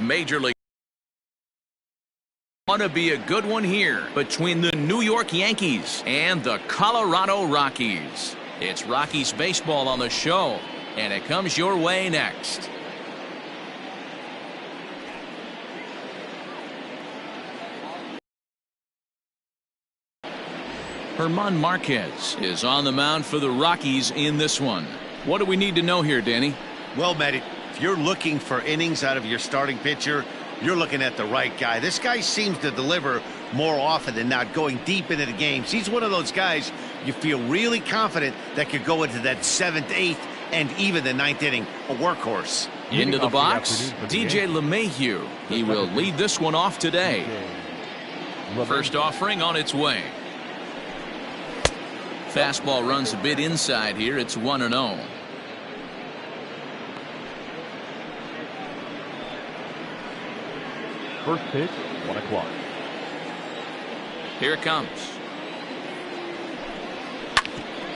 Major League. Want to be a good one here between the New York Yankees and the Colorado Rockies. It's Rockies baseball on the show, and it comes your way next. German Marquez is on the mound for the Rockies in this one. What do we need to know here, Danny? Well, Matt, if you're looking for innings out of your starting pitcher, you're looking at the right guy. This guy seems to deliver more often than not, going deep into the games. He's one of those guys you feel really confident that could go into that 7th, 8th, and even the 9th inning, a workhorse. Into the box, DJ LeMahieu. He will lead this one off today. First offering on its way. Fastball runs a bit inside here. It's 1-0. First pitch, 1 o'clock. Here it comes.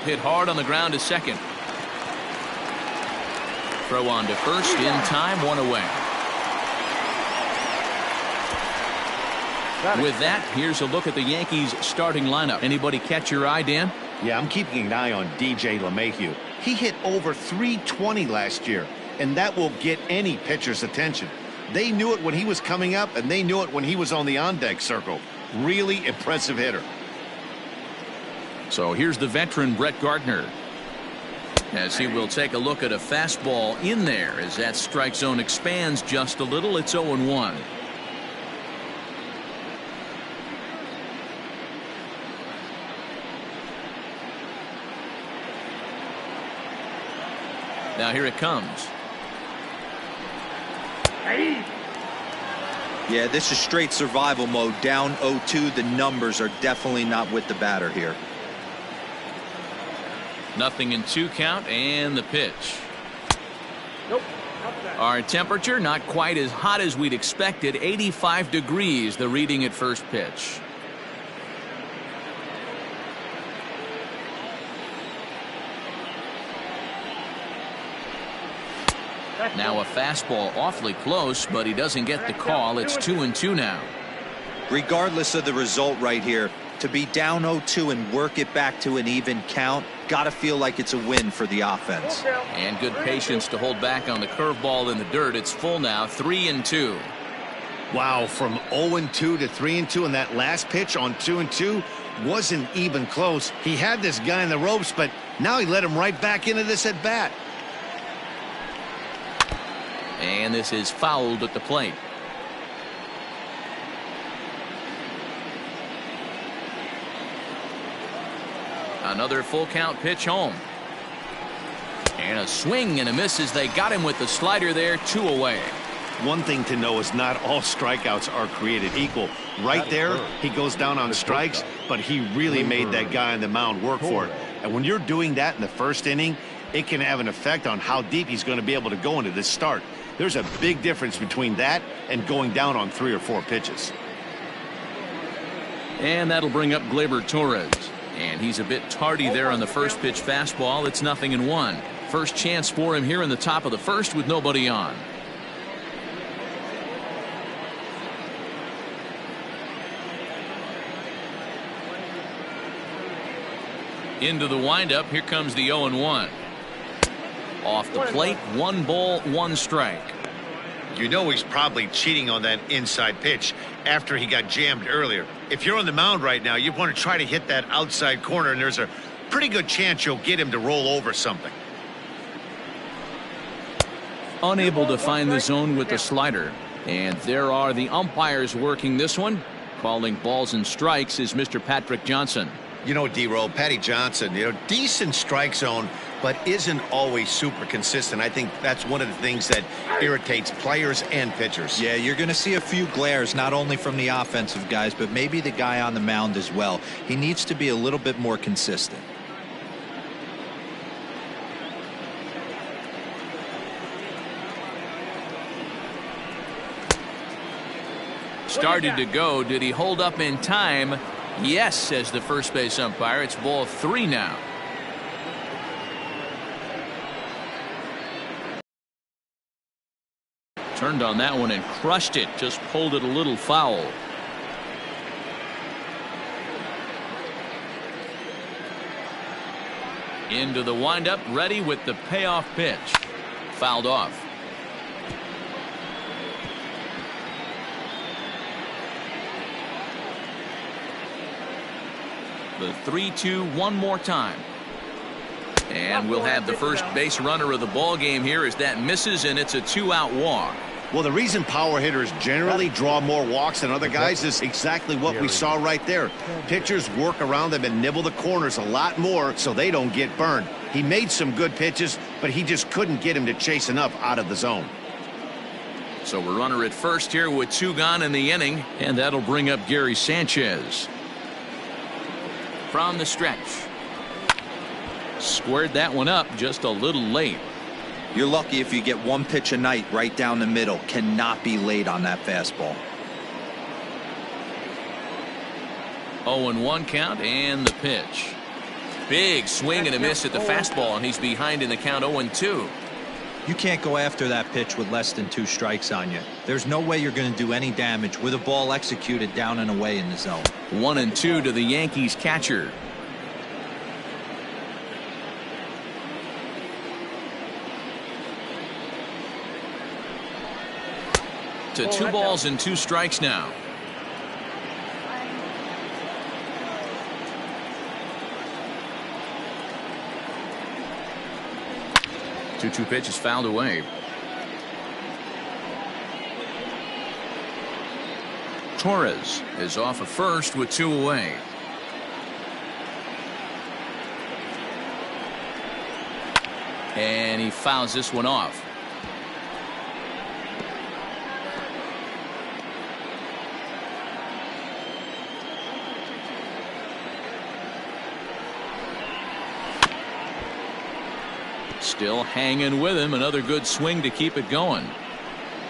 Hit hard on the ground to second. Throw on to first in time, 1 away. With that, here's a look at the Yankees starting lineup. Anybody catch your eye, Dan? Yeah, I'm keeping an eye on DJ LeMahieu. He hit over 320 last year, and that will get any pitcher's attention. They knew it when he was coming up, and they knew it when he was on the on-deck circle. Really impressive hitter. So here's the veteran Brett Gardner, as he will take a look at a fastball in there. As that strike zone expands just a little, it's 0-1. Now here it comes. Yeah, this is straight survival mode. Down 0-2. The numbers are definitely not with the batter here. Nothing in 2 count, and the pitch. Nope. Our temperature not quite as hot as we'd expected. 85 degrees, the reading at first pitch. Now a fastball awfully close, but he doesn't get the call. It's 2-2 now. Regardless of the result right here, to be down 0-2 and work it back to an even count, gotta feel like it's a win for the offense. And good patience to hold back on the curveball in the dirt. It's full now, 3-2. Wow, from 0-2 to 3-2, and that last pitch on 2-2 wasn't even close. He had this guy in the ropes, but now he let him right back into this at bat. And this is fouled at the plate. Another full count pitch home. And a swing and a miss as they got him with the slider there. 2 away. One thing to know is not all strikeouts are created equal. Right there, he goes down on strikes, but he really made that guy on the mound work for it. And when you're doing that in the first inning, it can have an effect on how deep he's going to be able to go into this start. There's a big difference between that and going down on 3 or 4 pitches. And that'll bring up Gleyber Torres. And he's a bit tardy there on the first pitch fastball. It's 0-1. First chance for him here in the top of the first with nobody on. Into the windup. Here comes the 0-1. Off the plate, 1 ball, 1 strike. You know he's probably cheating on that inside pitch after he got jammed earlier. If you're on the mound right now, you want to try to hit that outside corner, and there's a pretty good chance you'll get him to roll over something. Unable to find the zone with the slider. And there are the umpires working this one. Calling balls and strikes is Mr. Patrick Johnson. You know, D-Roll, Patty Johnson, decent strike zone, but isn't always super consistent. I think that's one of the things that irritates players and pitchers. Yeah, you're going to see a few glares, not only from the offensive guys, but maybe the guy on the mound as well. He needs to be a little bit more consistent. Started to go. Did he hold up in time? Yes, says the first base umpire. It's ball 3 now. Turned on that one and crushed it. Just pulled it a little foul. Into the windup, ready with the payoff pitch. Fouled off. The 3-2 one more time. And we'll have the first base runner of the ball game here as that misses, and it's a 2-out walk. Well, the reason power hitters generally draw more walks than other guys is exactly what we saw right there. Pitchers work around them and nibble the corners a lot more so they don't get burned. He made some good pitches, but he just couldn't get him to chase enough out of the zone. So we're runner at first here with 2 gone in the inning, and that'll bring up Gary Sanchez. From the stretch. Squared that one up just a little late. You're lucky if you get one pitch a night right down the middle. Cannot be late on that fastball. 0-1 count and the pitch. Big swing and a miss at the fastball, and he's behind in the count 0-2. You can't go after that pitch with less than 2 strikes on you. There's no way you're going to do any damage with a ball executed down and away in the zone. 1-2 to the Yankees catcher. To 2 balls and 2 strikes now. Two pitch is fouled away. Torres is off of first with 2 away. And he fouls this one off. Still hanging with him. Another good swing to keep it going.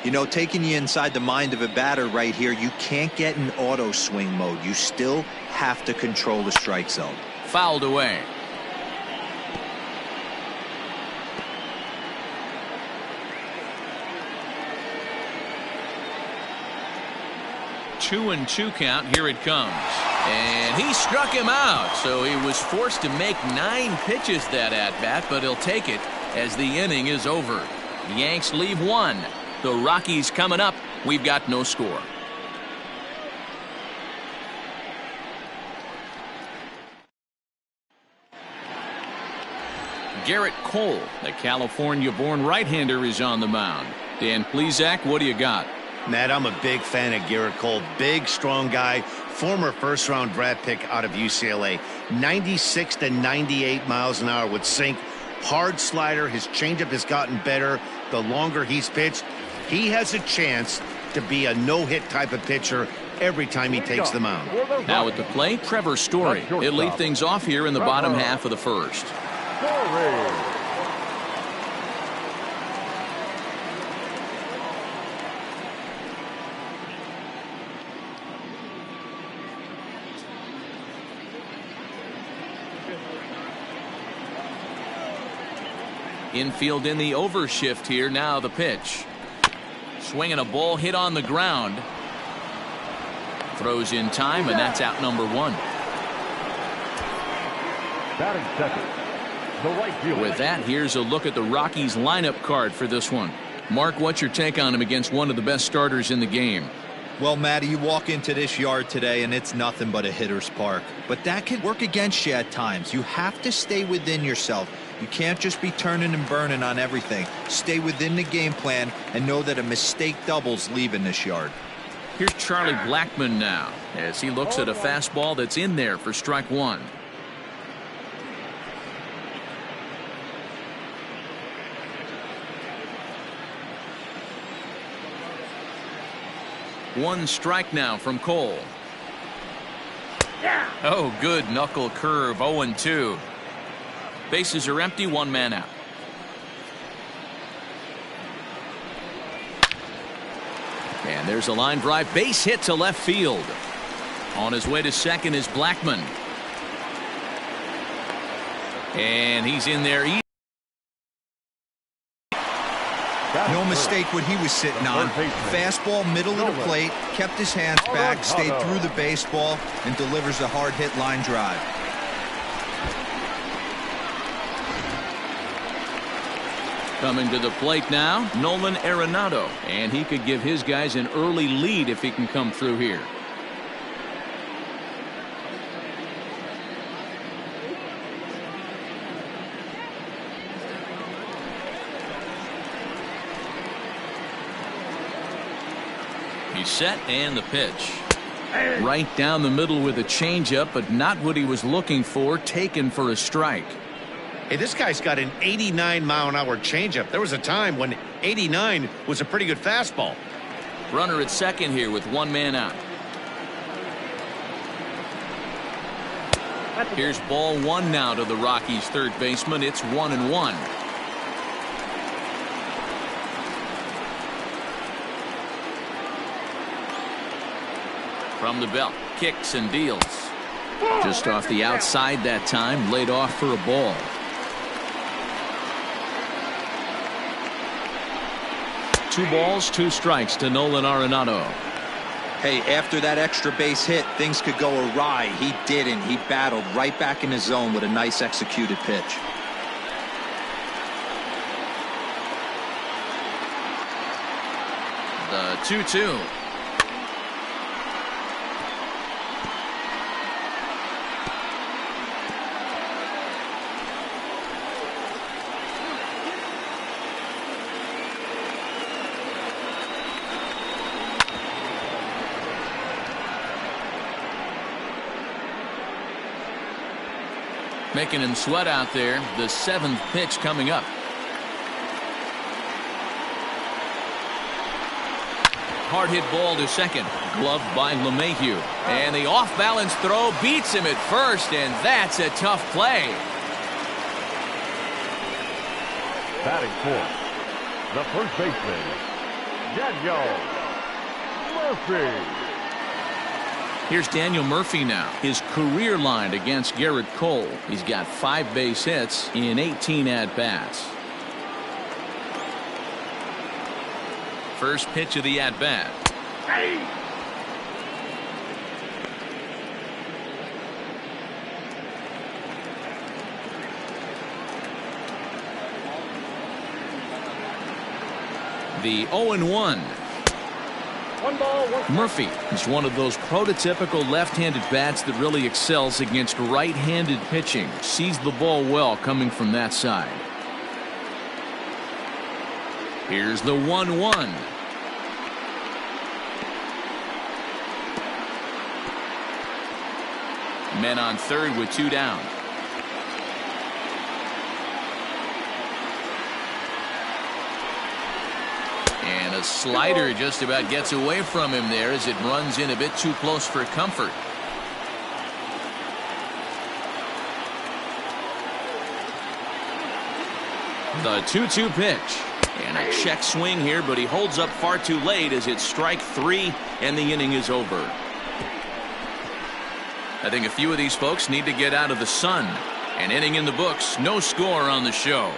You know, taking you inside the mind of a batter right here, you can't get in auto swing mode. You still have to control the strike zone. Fouled away. Two and 2 count. Here it comes. And he struck him out. So he was forced to make 9 pitches that at bat, but he'll take it as the inning is over. The Yanks leave 1. The Rockies coming up. We've got no score. Garrett Cole, the California-born right-hander, is on the mound. Dan Plesac, what do you got? Matt, I'm a big fan of Garrett Cole. Big, strong guy. Former first-round draft pick out of UCLA. 96 to 98 miles an hour with sink. Hard slider. His changeup has gotten better the longer he's pitched. He has a chance to be a no-hit type of pitcher every time he takes the mound. Now at the plate, Trevor Story. He'll lead things off here in the bottom half of the first. Infield in the overshift here. Now the pitch. Swinging a ball hit on the ground. Throws in time, and that's out number 1. Batting second, the right fielder. With that, here's a look at the Rockies lineup card for this one. Mark, what's your take on him against one of the best starters in the game? Well, Matty, you walk into this yard today and it's nothing but a hitter's park. But that can work against you at times. You have to stay within yourself. You can't just be turning and burning on everything. Stay within the game plan and know that a mistake doubles leaving this yard. Here's Charlie Blackmon now as he looks at a fastball that's in there for strike 1. One strike now from Cole. Oh, good knuckle curve. 0-2. Bases are empty. 1 man out. And there's a line drive. Base hit to left field. On his way to second is Blackmon. And he's in there. No mistake what he was sitting on. Fastball, middle of the plate, kept his hands back, stayed through the baseball, and delivers a hard-hit line drive. Coming to the plate now, Nolan Arenado, and he could give his guys an early lead if he can come through here. He's set, and the pitch. Right down the middle with a changeup, but not what he was looking for, taken for a strike. Hey, this guy's got an 89-mile-an-hour changeup. There was a time when 89 was a pretty good fastball. Runner at second here with one man out. Here's ball one now to the Rockies' third baseman. It's 1-1. From the belt, kicks and deals. Just off the outside that time, laid off for a ball. Two balls, two strikes to Nolan Arenado. Hey, after that extra base hit, things could go awry. He didn't. He battled right back in his zone with a nice executed pitch. The 2-2. Making him sweat out there. The seventh pitch coming up. Hard hit ball to second. Gloved by LeMahieu. And the off balance throw beats him at first, and that's a tough play. Batting fourth, the first baseman, Daniel Murphy. Here's Daniel Murphy now. His career line against Garrett Cole. He's got 5 base hits in 18 at-bats. First pitch of the at-bat. The 0-1. Murphy is one of those prototypical left-handed bats that really excels against right-handed pitching. Sees the ball well coming from that side. Here's the 1-1. Men on third with 2 down. And a slider just about gets away from him there as it runs in a bit too close for comfort. The 2-2 pitch. And a check swing here, but he holds up far too late as it's strike 3 and the inning is over. I think a few of these folks need to get out of the sun. An inning in the books, no score on the show.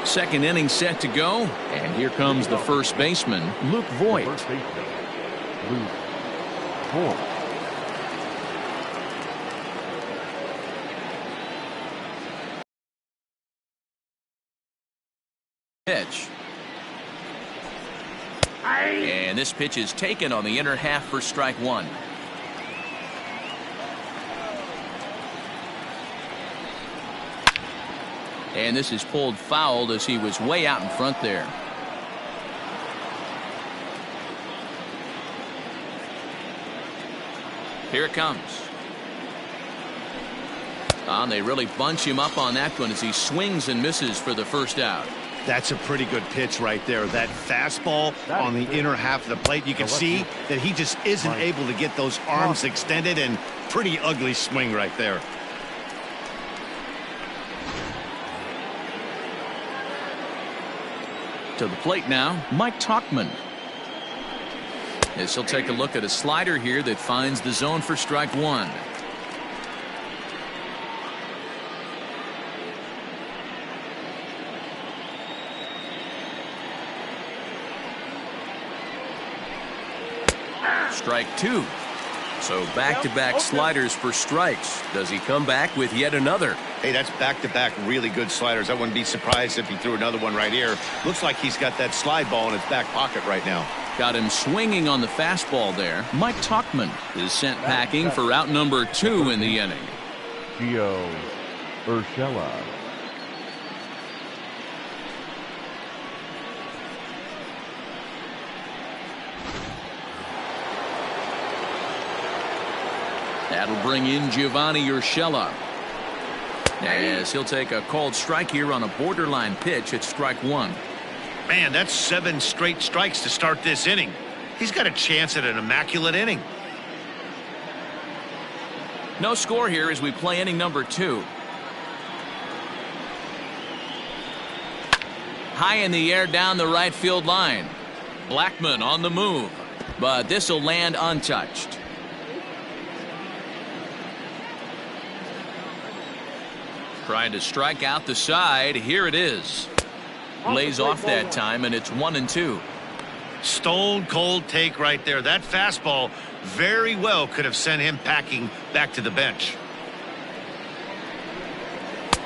Second inning set to go, and here comes the first baseman, Luke Voigt. First baseman, Luke Voigt. Pitch. And this pitch is taken on the inner half for strike 1. And this is pulled foul as he was way out in front there. Here it comes. And they really bunch him up on that one as he swings and misses for the first out. That's a pretty good pitch right there. That fastball on the inner half of the plate. You can see that he just isn't able to get those arms extended, and pretty ugly swing right there. To the plate now, Mike Tauchman. As he'll take a look at a slider here that finds the zone for strike 1. Strike two. So back-to-back sliders for strikes. Does he come back with yet another? Hey, that's back-to-back really good sliders. I wouldn't be surprised if he threw another one right here. Looks like he's got that slide ball in his back pocket right now. Got him swinging on the fastball there. Mike Tauchman is sent packing for out number 2 in the inning. Gio Urshela. That'll bring in Giovanni Urshela. As he'll take a called strike here on a borderline pitch at strike one. Man, that's 7 straight strikes to start this inning. He's got a chance at an immaculate inning. No score here as we play inning number 2. High in the air down the right field line. Blackmon on the move, but this will land untouched. Trying to strike out the side. Here it is. Lays off that time, and it's 1-2. Stone cold take right there. That fastball very well could have sent him packing back to the bench.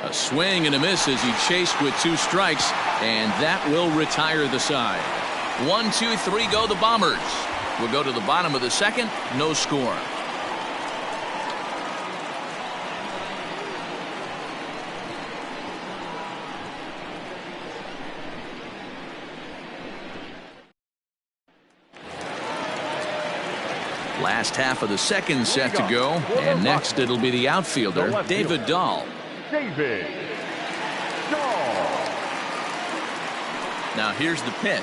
A swing and a miss as he chased with 2 strikes, and that will retire the side. 1, 2, 3 go the Bombers. We'll go to the bottom of the second. No score. Last half of the second set to go, and next it'll be the outfielder, David Dahl. David Dahl. Now here's the pitch.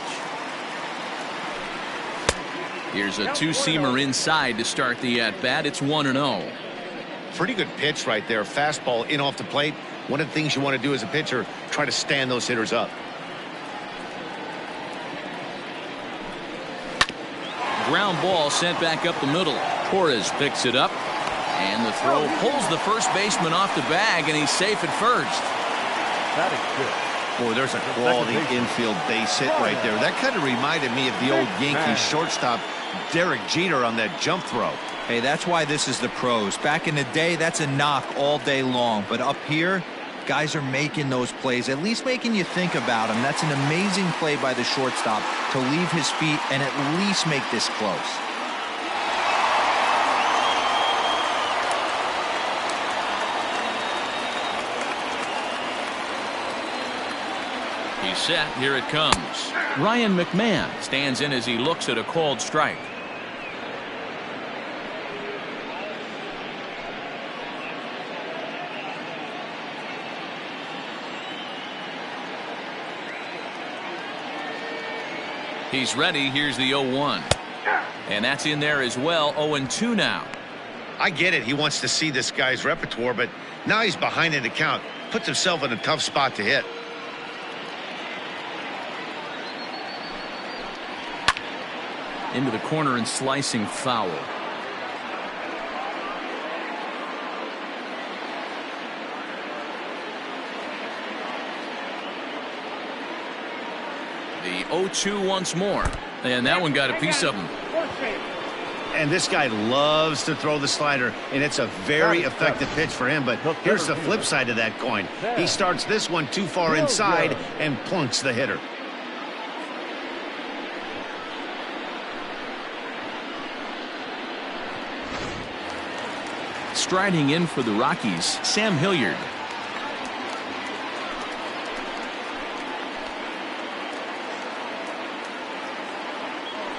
Here's a 2-seamer inside to start the at-bat. It's 1-0. Pretty good pitch right there. Fastball in off the plate. One of the things you want to do as a pitcher, try to stand those hitters up. Ground ball sent back up the middle. Torres picks it up, and the throw pulls the first baseman off the bag, and he's safe at first. That is good. Boy, there's a quality infield base hit right there. That kind of reminded me of the old Yankees shortstop Derek Jeter on that jump throw. Hey, that's why this is the pros. Back in the day, that's a knock all day long. But up here, guys are making those plays, at least making you think about them. That's an amazing play by the shortstop to leave his feet and at least make this close. He's set. Here it comes. Ryan McMahon stands in as he looks at a called strike. He's ready. Here's the 0-1. And that's in there as well. 0-2 now. I get it. He wants to see this guy's repertoire, but now he's behind in the count. Puts himself in a tough spot to hit. Into the corner and slicing foul. The 0-2 once more, and that one got a piece of him. And this guy loves to throw the slider, and it's a very effective pitch for him. But here's the flip side of that coin. He starts this one too far inside and plunks the hitter. Striding in for the Rockies, Sam Hilliard.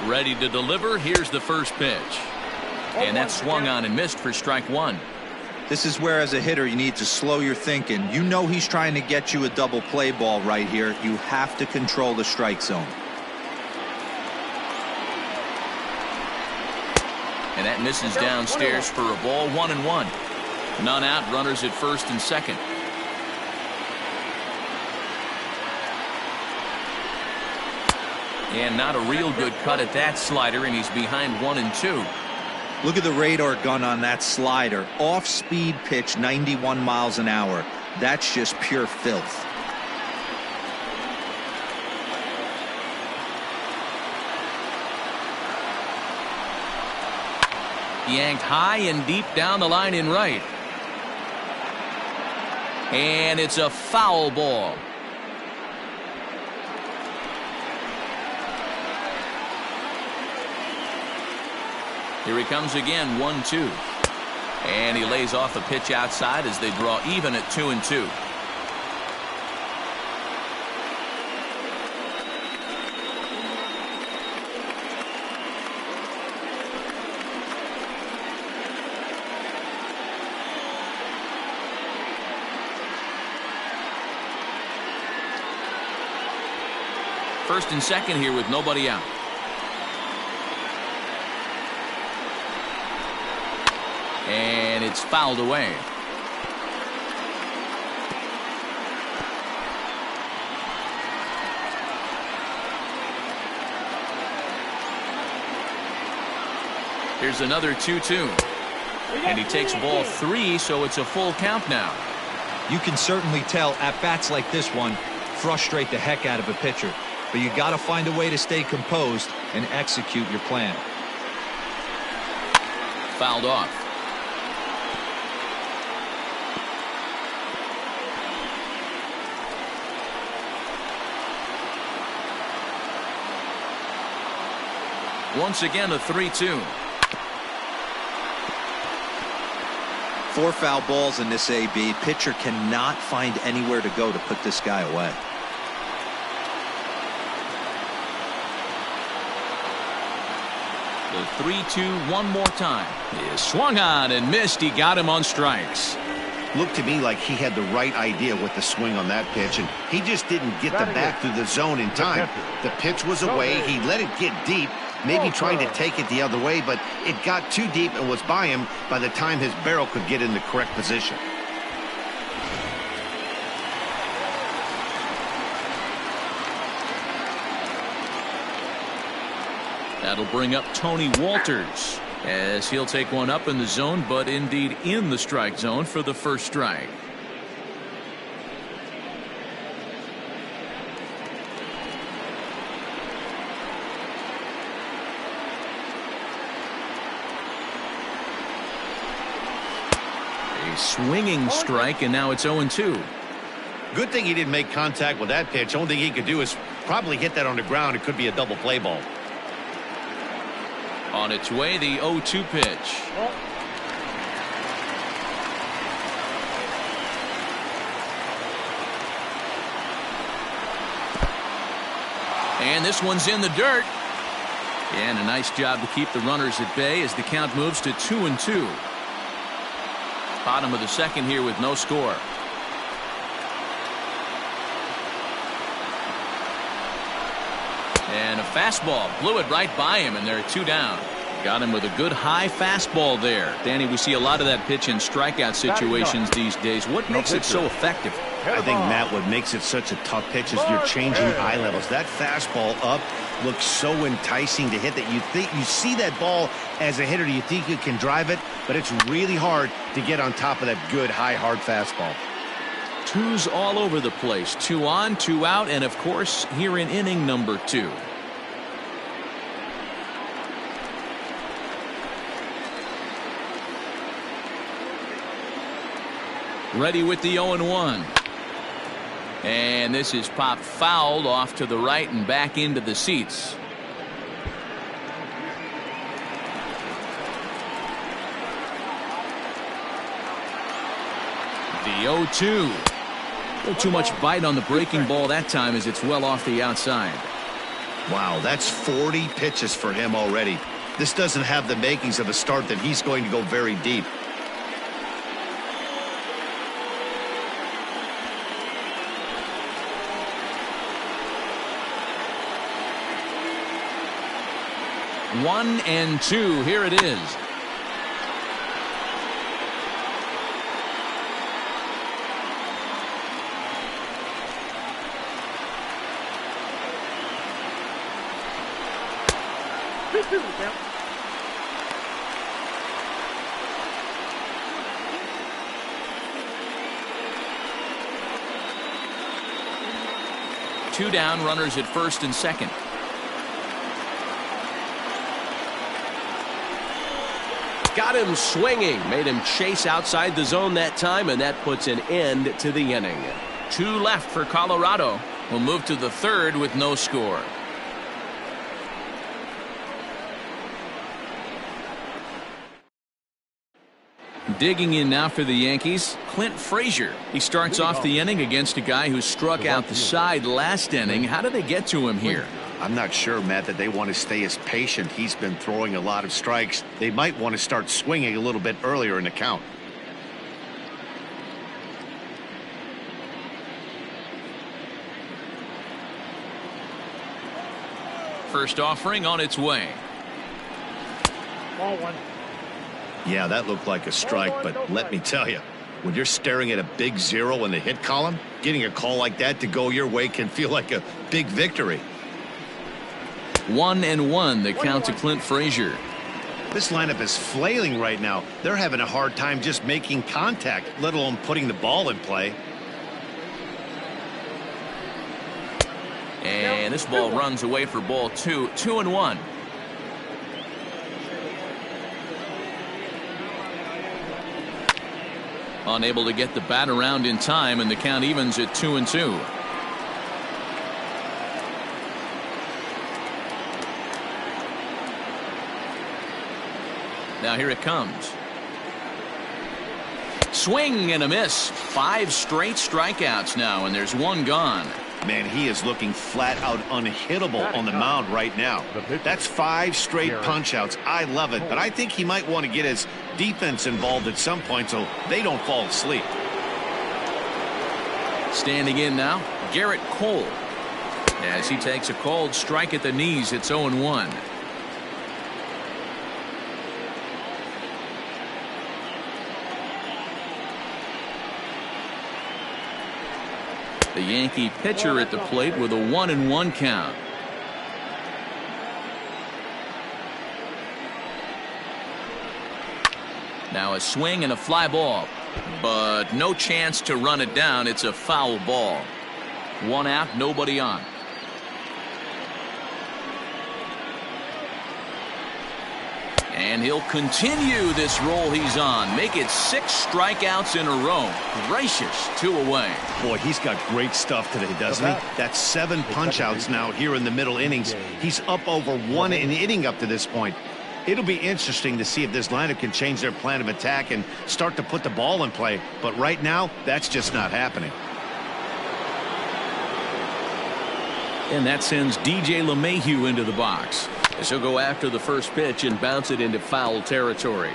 Ready to deliver. Here's the first pitch. And that swung on and missed for strike one. This is where, as a hitter, you need to slow your thinking. You know he's trying to get you a double play ball right here. You have to control the strike zone. And that misses downstairs for a ball. 1-1. None out. Runners at first and second. And not a real good cut at that slider, and he's behind 1-2. Look at the radar gun on that slider. Off-speed pitch, 91 miles an hour. That's just pure filth. Yanked high and deep down the line in right. And it's a foul ball. Here he comes again, 1-2. And he lays off a pitch outside as they draw even at 2-2. First and second here with nobody out. And it's fouled away. Here's another 2-2. And he takes ball 3, so it's a full count now. You can certainly tell at bats like this one frustrate the heck out of a pitcher. But you got to find a way to stay composed and execute your plan. Fouled off. Once again, a 3-2. 4 foul balls in this AB. Pitcher cannot find anywhere to go to put this guy away. The 3-2 one more time. He swung on and missed. He got him on strikes. Looked to me like he had the right idea with the swing on that pitch, and he just didn't get the bat through the zone in time. The pitch was away. He let it get deep, maybe trying to take it the other way, but it got too deep and was by him by the time his barrel could get in the correct position. That'll bring up Tony Walters as he'll take one up in the zone, but indeed in the strike zone for the first strike. A swinging strike, and now it's 0-2. Good thing he didn't make contact with that pitch. Only thing he could do is probably hit that on the ground. It could be a double play ball. On its way, the 0-2 pitch. And this one's in the dirt. And a nice job to keep the runners at bay as the count moves to 2-2. Bottom of the second here with no score. And a fastball blew it right by him, and there are 2 down. Got him with a good high fastball there. Danny, we see a lot of that pitch in strikeout situations these days. What makes it so effective? I think, Matt, what makes it such a tough pitch is you're changing eye levels. That fastball up looks so enticing to hit that you see that ball as a hitter, you think you can drive it, but it's really hard to get on top of that good high hard fastball. 2s all over the place. 2 on, 2 out, and of course here in inning number 2. Ready with the 0-1. And this is popped fouled off to the right and back into the seats. The 0-2. A little too much bite on the breaking ball that time as it's well off the outside. Wow, that's 40 pitches for him already. This doesn't have the makings of a start that he's going to go very deep. One and 2. Here it is. Two down, runners at first and second. got him swinging, made him chase outside the zone that time, and that puts an end to the inning. 2 left for Colorado. We'll move to the 3rd with no score. Digging in now for the Yankees, Clint Frazier. He starts off the inning against a guy who struck out the side last inning. How do they get to him here? I'm not sure, Matt, that they want to stay as patient. He's been throwing a lot of strikes. They might want to start swinging a little bit earlier in the count. First offering on its way. Ball 1. Yeah, that looked like a strike, but let me tell you, when you're staring at a big 0 in the hit column, getting a call like that to go your way can feel like a big victory. 1-1 the count to Clint Frazier. This lineup is flailing right now. They're having a hard time just making contact, let alone putting the ball in play. And this ball runs away for ball 2. 2-1. Unable to get the bat around in time, and the count evens at 2-2. Now here it comes. Swing and a miss. 5 straight strikeouts now, and there's 1 gone. Man, he is looking flat out unhittable on the mound right now. That's 5 straight punch-outs. I love it, but I think he might want to get his defense involved at some point so they don't fall asleep. Standing in now, Garrett Cole. As he takes a cold strike at the knees, it's 0-1. The Yankee pitcher at the plate with a 1-1 count. Now a swing and a fly ball, but no chance to run it down. It's a foul ball. 1 out, nobody on. And he'll continue this roll he's on. Make it 6 strikeouts in a row. Gracious, 2 away. Boy, he's got great stuff today, doesn't he? That's 7 punch-outs now here in the middle innings. He's up over 1 an inning up to this point. It'll be interesting to see if this lineup can change their plan of attack and start to put the ball in play. But right now, that's just not happening. And that sends DJ LeMahieu into the box, as he'll go after the first pitch and bounce it into foul territory.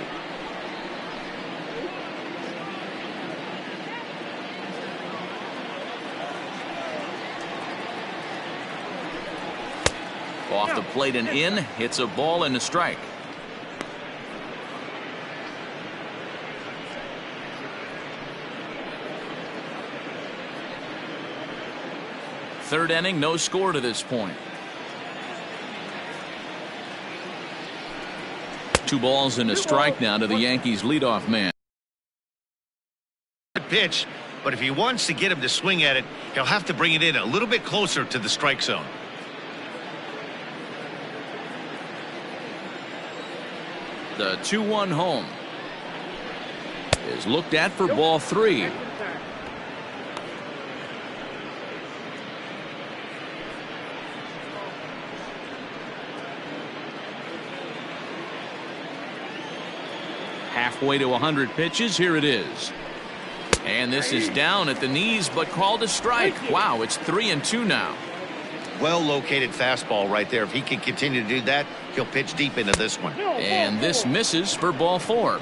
Off the plate and in, hits a ball and a strike. Third inning, no score to this point. 2 balls and a strike now to the Yankees leadoff man. Pitch, but if he wants to get him to swing at it, he'll have to bring it in a little bit closer to the strike zone. The 2-1 home is looked at for ball 3. Halfway to 100 pitches. Here it is. And this is down at the knees, but called a strike. Wow, it's 3-2 now. Well located fastball right there. If he can continue to do that, he'll pitch deep into this one. And this misses for ball 4.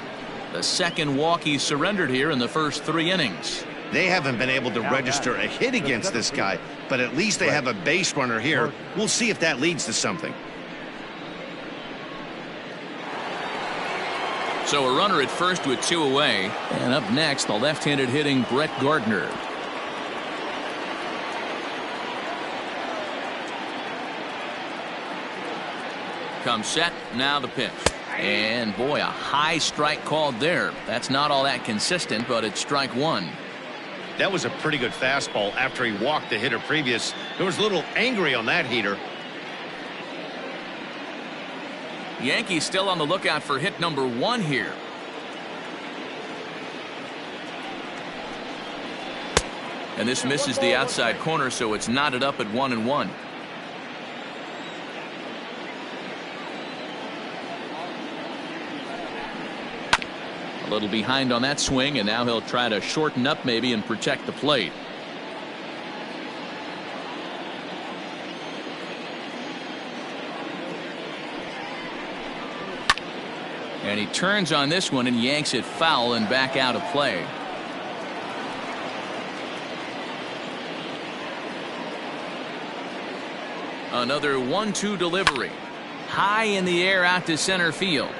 The second walk he surrendered here in the first 3 innings. They haven't been able to register a hit against this guy, but at least they have a base runner here. We'll see if that leads to something. So a runner at first with 2 away. And up next, the left-handed hitting Brett Gardner. Comes set, now the pitch. And boy, a high strike called there. That's not all that consistent, but it's strike 1. That was a pretty good fastball after he walked the hitter previous. There was a little angry on that heater. Yankees still on the lookout for hit number 1 here. And this misses the outside corner, so it's knotted up at 1-1. A little behind on that swing, and now he'll try to shorten up maybe and protect the plate. And he turns on this one and yanks it foul and back out of play. Another 1-2 delivery. High in the air out to center field.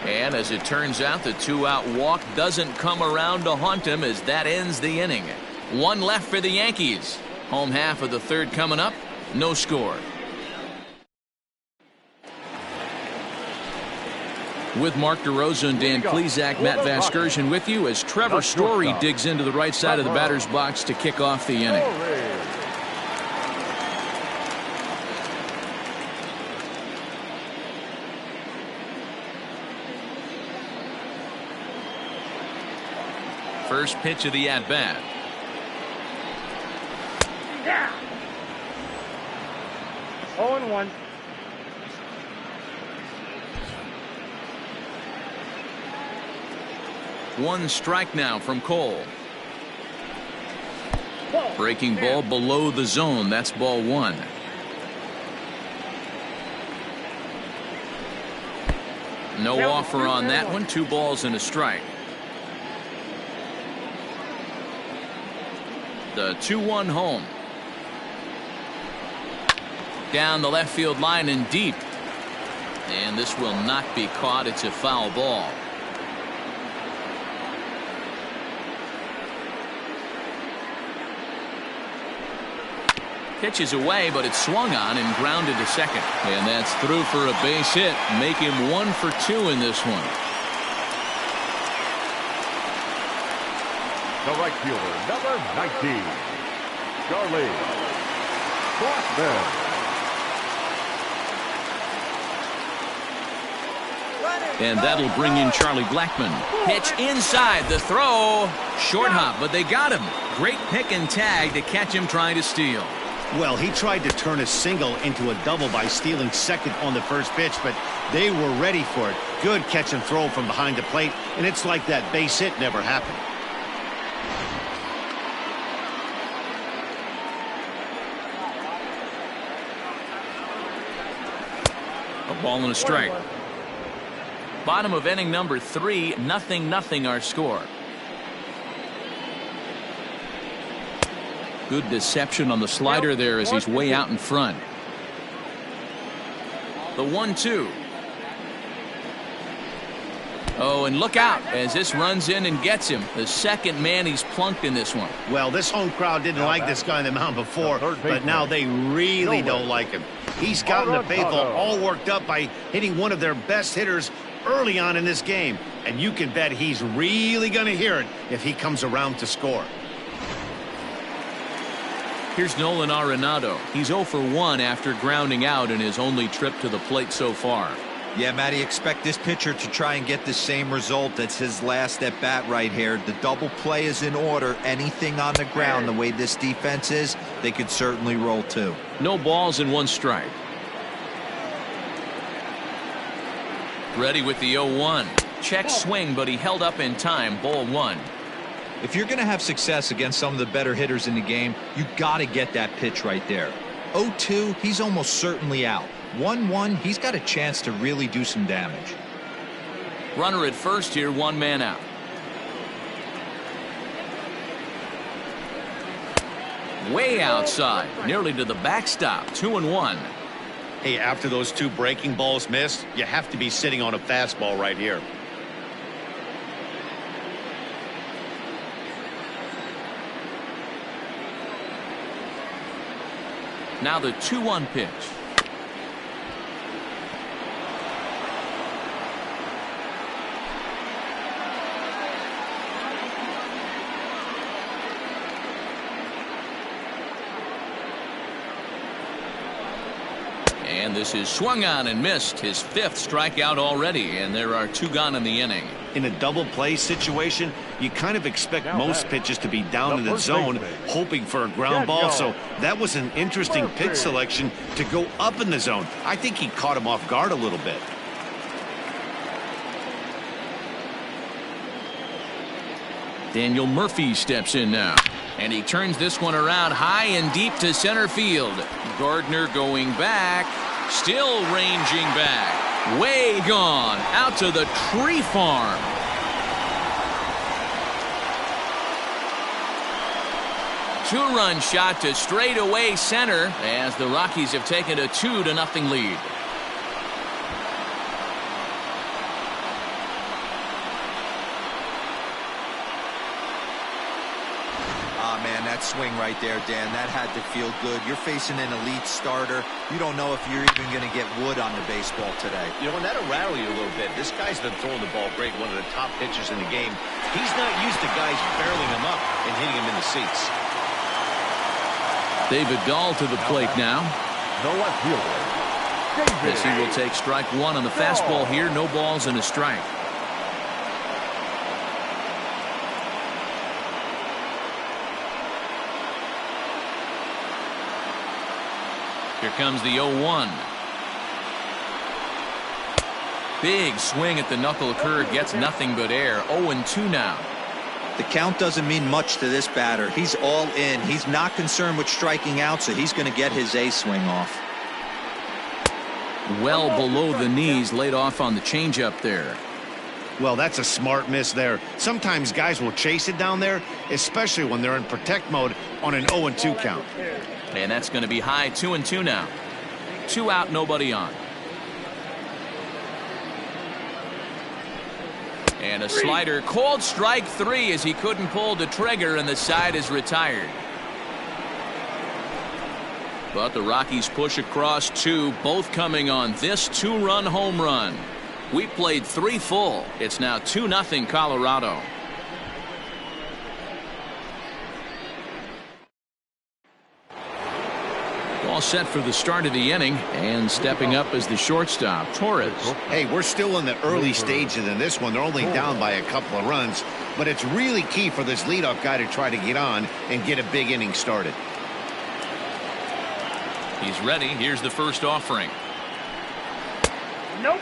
And as it turns out, the 2-out walk doesn't come around to haunt him as that ends the inning. 1 left for the Yankees. Home half of the 3rd coming up. No score. With Mark DeRosa and Dan Plesac, Matt Vasgersian with you as Trevor Story digs into the right side of the batter's box to kick off the inning. First pitch of the at-bat. Yeah. 0-1. One strike now from Cole. Breaking ball below the zone. That's ball 1. No offer on that one. 2 balls and a strike. The 2-1 home. Down the left field line and deep. And this will not be caught. It's a foul ball. Pitches away, but it's swung on and grounded to second. And that's through for a base hit. Make him 1 for 2 in this one. The right fielder, number 19, Charlie Blackmon. And that'll bring in Charlie Blackmon. Pitch inside, the throw. Short hop, but they got him. Great pick and tag to catch him trying to steal. Well, he tried to turn a single into a double by stealing second on the first pitch, but they were ready for it. Good catch and throw from behind the plate, and it's like that base hit never happened. A ball and a strike. Bottom of inning number 3, 0-0 our score. Good deception on the slider there as he's way out in front. The 1-2. Oh, and look out as this runs in and gets him. The second man he's plunked in this one. Well, this home crowd didn't like this guy on the mound before, but now they really don't like him. He's gotten the faithful all worked up by hitting one of their best hitters early on in this game, and you can bet he's really going to hear it if he comes around to score. Here's Nolan Arenado. He's 0 for 1 after grounding out in his only trip to the plate so far. Yeah, Matty, expect this pitcher to try and get the same result. That's his last at bat right here. The double play is in order. Anything on the ground, the way this defense is, they could certainly roll 2. No balls and 1 strike. Ready with the 0-1. Check swing, but he held up in time. Ball 1. If you're going to have success against some of the better hitters in the game, you got to get that pitch right there. 0-2, he's almost certainly out. 1-1, he's got a chance to really do some damage. Runner at first here, 1 man out. Way outside, nearly to the backstop. 2-1. Hey, after those 2 breaking balls missed, you have to be sitting on a fastball right here. Now the 2-1 pitch. And this is swung on and missed, his 5th strikeout already, and there are 2 gone in the inning. In a double play situation, you kind of expect most pitches to be down in the zone, hoping for a ground ball. So that was an interesting pitch selection to go up in the zone. I think he caught him off guard a little bit. Daniel Murphy steps in now, and he turns this one around high and deep to center field. Gardner going back, still ranging back, way gone, out to the tree farm. Two-run shot to straightaway center as the Rockies have taken a 2-0 lead. That swing right there, Dan, that had to feel good. You're facing an elite starter. You don't know if you're even going to get wood on the baseball today. You know, and that'll rattle you a little bit. This guy's been throwing the ball great, one of the top pitchers in the game. He's not used to guys barreling him up and hitting him in the seats. David Dahl to the plate now. The left fielder, As he will take strike 1 on the fastball here. No balls and a strike. Here comes the 0-1. Big swing at the knuckle curve, gets nothing but air. 0-2 now. The count doesn't mean much to this batter. He's all in. He's not concerned with striking out, so he's going to get his A swing off. Well below the knees, laid off on the changeup there. Well, that's a smart miss there. Sometimes guys will chase it down there, especially when they're in protect mode on an 0-2 count. And that's going to be high. 2-2 now. 2 out, nobody on. And a slider, called strike 3 as he couldn't pull the trigger, and the side is retired. But the Rockies push across 2, both coming on this 2-run home run. We played 3 full. It's now 2-0 Colorado. All set for the start of the inning, and stepping up as the shortstop, Torres. Hey, we're still in the early stages in this one. They're only down by a couple of runs, but it's really key for this leadoff guy to try to get on and get a big inning started. He's ready. Here's the first offering. Nope.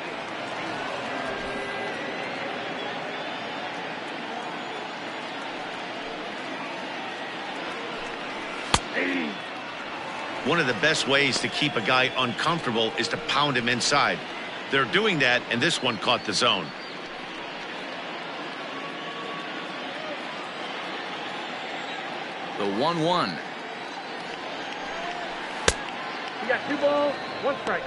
One of the best ways to keep a guy uncomfortable is to pound him inside. They're doing that, and this one caught the zone. The 1-1. You got 2 balls, 1 strike.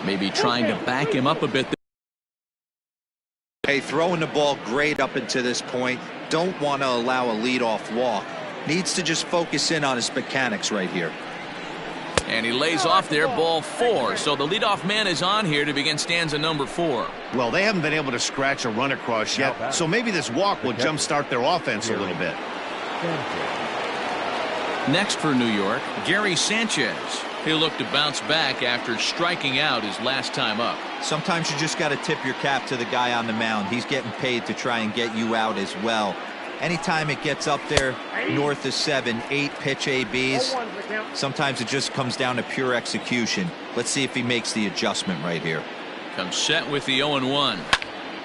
Maybe trying to back him up a bit. Hey, throwing the ball great up until this point. Don't want to allow a leadoff walk. Needs to just focus in on his mechanics right here. And he lays off there, ball 4. So the leadoff man is on here to begin stanza number 4. Well, they haven't been able to scratch a run across yet, so maybe this walk will jumpstart their offense a little bit. Next for New York, Gary Sanchez. He'll look to bounce back after striking out his last time up. Sometimes you just got to tip your cap to the guy on the mound. He's getting paid to try and get you out as well. Anytime it gets up there north of 7, 8 pitch ABs, sometimes it just comes down to pure execution. Let's see if he makes the adjustment right here. Comes set with the 0-1.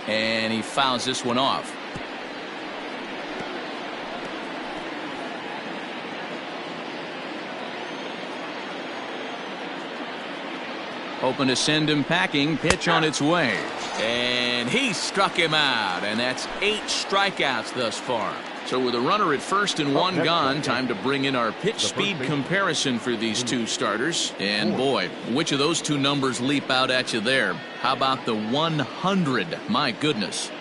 And he fouls this one off. Hoping to send him packing. Pitch on its way. And he struck him out. And that's 8 strikeouts thus far. So with a runner at first and one gone, time to bring in our pitch speed comparison for these two starters. And boy, which of those two numbers leap out at you there? How about the 100? My goodness.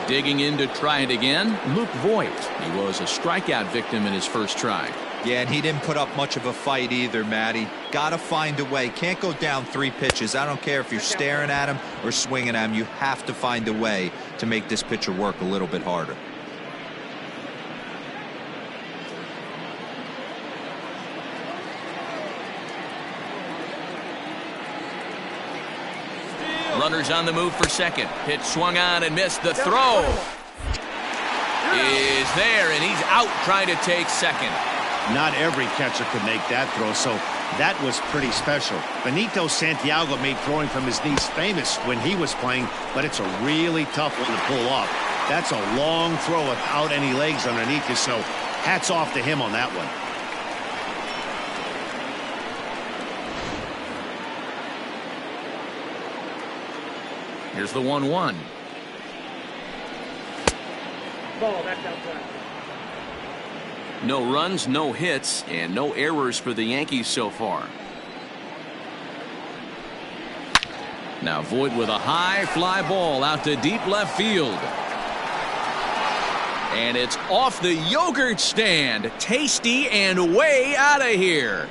Digging in to try it again, Luke Voigt. He was a strikeout victim in his first try. Yeah, and he didn't put up much of a fight either, Matty. Gotta find a way. Can't go down 3 pitches. I don't care if you're staring at him or swinging at him. You have to find a way to make this pitcher work a little bit harder. Runners on the move for second. Pitch swung on and missed. The throw is there, and he's out trying to take second. Not every catcher could make that throw, so that was pretty special. Benito Santiago made throwing from his knees famous when he was playing, but it's a really tough one to pull off. That's a long throw without any legs underneath you, so hats off to him on that one. Here's the 1-1. Ball, that's outside. No runs, no hits, and no errors for the Yankees so far. Now Voigt with a high fly ball out to deep left field. And it's off the yogurt stand. Tasty and way out of here.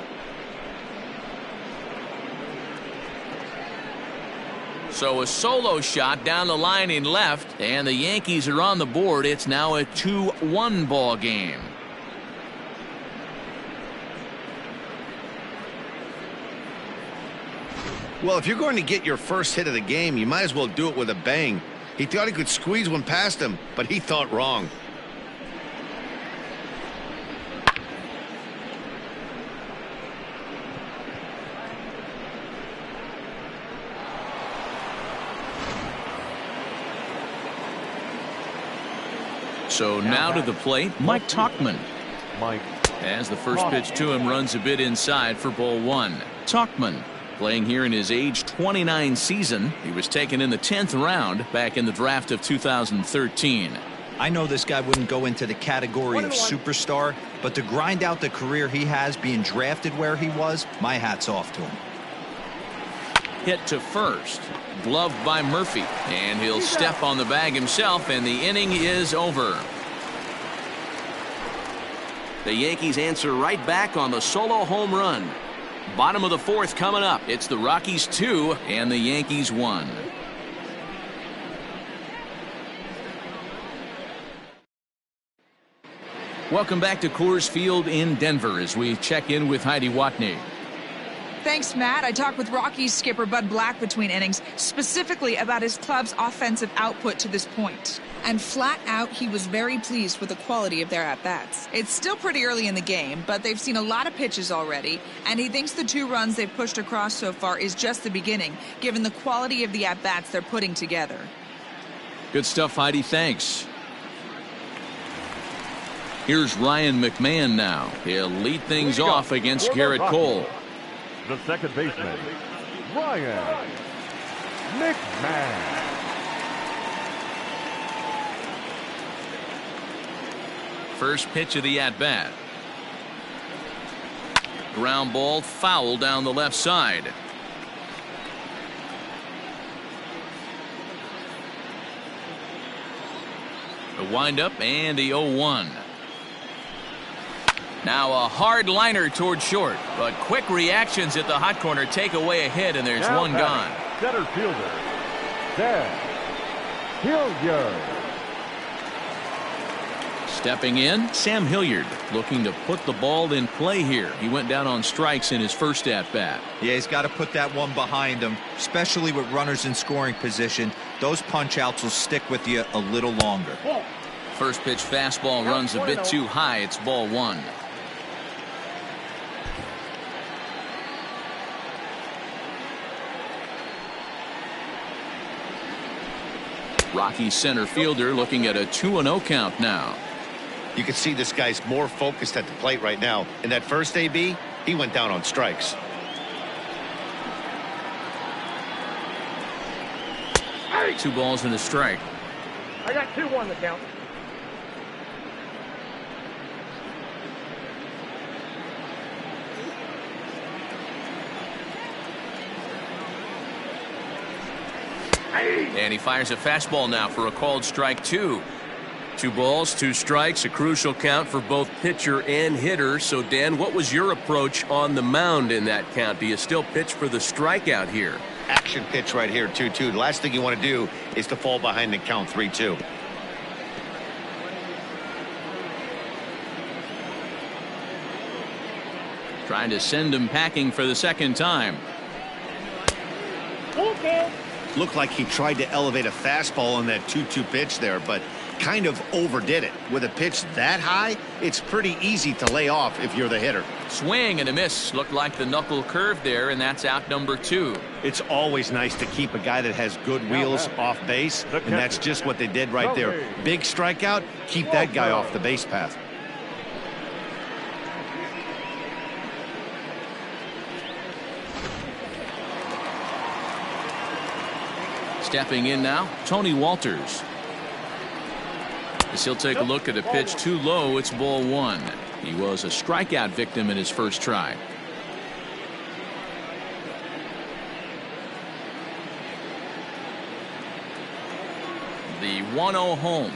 So a solo shot down the line in left, and the Yankees are on the board. It's now a 2-1 ball game. Well, if you're going to get your first hit of the game, you might as well do it with a bang. He thought he could squeeze one past him, but he thought wrong. So now to the plate, Mike Tauchman. As the first pitch to him runs a bit inside for ball 1. Tauchman playing here in his age 29 season. He was taken in the 10th round back in the draft of 2013. I know this guy wouldn't go into the category of superstar, but to grind out the career he has being drafted where he was, my hat's off to him. Hit to first, gloved by Murphy, and he'll step on the bag himself, and the inning is over. The Yankees answer right back on the solo home run. Bottom of the 4th coming up. It's the Rockies 2 and the Yankees 1. Welcome back to Coors Field in Denver as we check in with Heidi Watney. Thanks, Matt. I talked with Rockies skipper Bud Black between innings, specifically about his club's offensive output to this point. And flat out, he was very pleased with the quality of their at-bats. It's still pretty early in the game, but they've seen a lot of pitches already, and he thinks the 2 runs they've pushed across so far is just the beginning, given the quality of the at-bats they're putting together. Good stuff, Heidi. Thanks. Here's Ryan McMahon now. He'll lead things off against Garrett Cole. The second baseman, Ryan McMahon. First pitch of the at-bat. Ground ball foul down the left side. A windup and the 0-1. Now a hard liner toward short, but quick reactions at the hot corner take away a hit, and there's Now one gone. Center fielder, Dan Hilliard. Stepping in, Sam Hilliard looking to put the ball in play here. He went down on strikes in his first at-bat. Yeah, he's got to put that one behind him, especially with runners in scoring position. Those punch-outs will stick with you a little longer. First pitch fastball runs a bit too high. It's ball 1. Rockies center fielder looking at a 2-0 count now. You can see this guy's more focused at the plate right now. In that first AB, he went down on strikes. Two balls and a strike. I got 2-1 to count. And he fires a fastball now for a called strike 2. 2 balls, 2 strikes, a crucial count for both pitcher and hitter. So, Dan, what was your approach on the mound in that count? Do you still pitch for the strikeout here? Action pitch right here, 2-2. The last thing you want to do is to fall behind the count 3-2. Trying to send him packing for the second time. Okay. Looked like he tried to elevate a fastball on that 2-2 pitch there, but kind of overdid it. With a pitch that high, it's pretty easy to lay off if you're the hitter. Swing and a miss. Looked like the knuckle curve there, and that's out number 2. It's always nice to keep a guy that has good wheels off base, and that's just what they did right there. Big strikeout, keep that guy off the base path. Stepping in now, Tony Walters. As he'll take a look at a pitch too low, it's ball 1. He was a strikeout victim in his first try. The 1-0 home.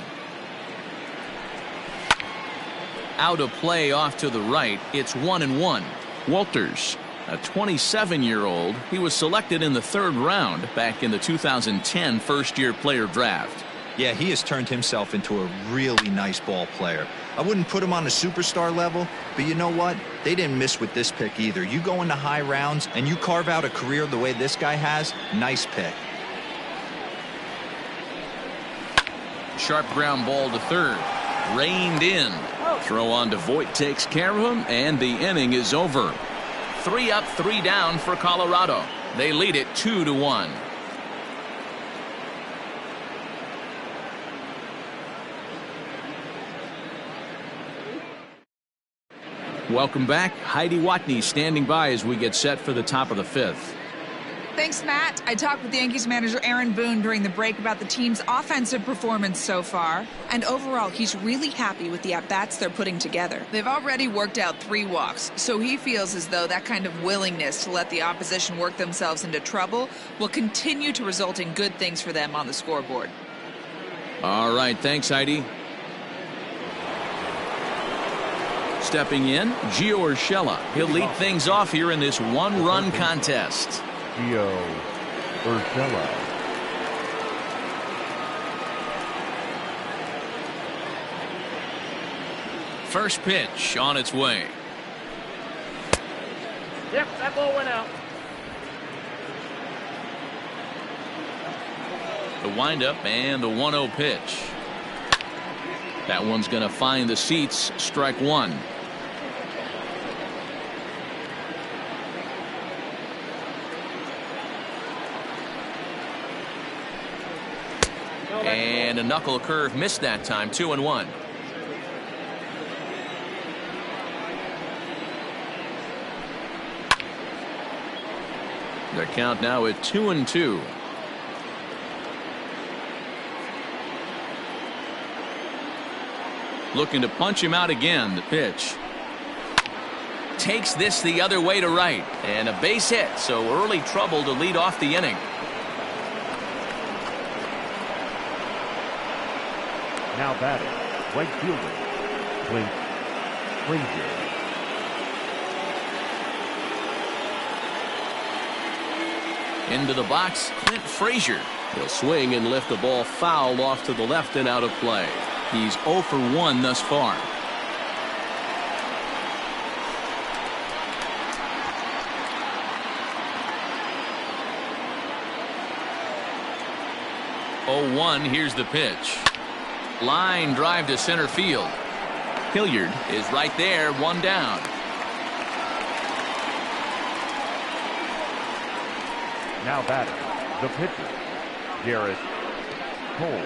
Out of play off to the right. It's 1-1. Walters, a 27-year-old, he was selected in the 3rd round back in the 2010 first-year player draft. Yeah, he has turned himself into a really nice ball player. I wouldn't put him on the superstar level, but you know what? They didn't miss with this pick either. You go into high rounds and you carve out a career the way this guy has, nice pick. Sharp ground ball to 3rd. Reined in. Throw on to Voit takes care of him, and the inning is over. 3 up, 3 down for Colorado. They lead it 2-1. Welcome back. Heidi Watney standing by as we get set for the top of the 5th. Thanks, Matt. I talked with Yankees manager Aaron Boone during the break about the team's offensive performance so far. And overall, he's really happy with the at-bats they're putting together. They've already worked out 3 walks, so he feels as though that kind of willingness to let the opposition work themselves into trouble will continue to result in good things for them on the scoreboard. All right, thanks, Heidi. Stepping in, Gio Urshela. He'll lead things off here in this 1-run contest. Gio Urshela. First pitch on its way. Yep, that ball went out. The windup and the 1-0 pitch. That one's going to find the seats. Strike 1. And a knuckle curve missed that time. 2-1. The count now at 2-2. Looking to punch him out again. The pitch takes this the other way to right, and a base hit, so early trouble to lead off the inning. Now batting, right fielder, Clint Frazier. Into the box, Clint Frazier. He'll swing and lift the ball foul off to the left and out of play. He's 0 for 1 thus far. Oh, 1, here's the pitch. Line drive to center field. Hilliard is right there, 1 down. Now batting, the pitcher, Garrett Cole.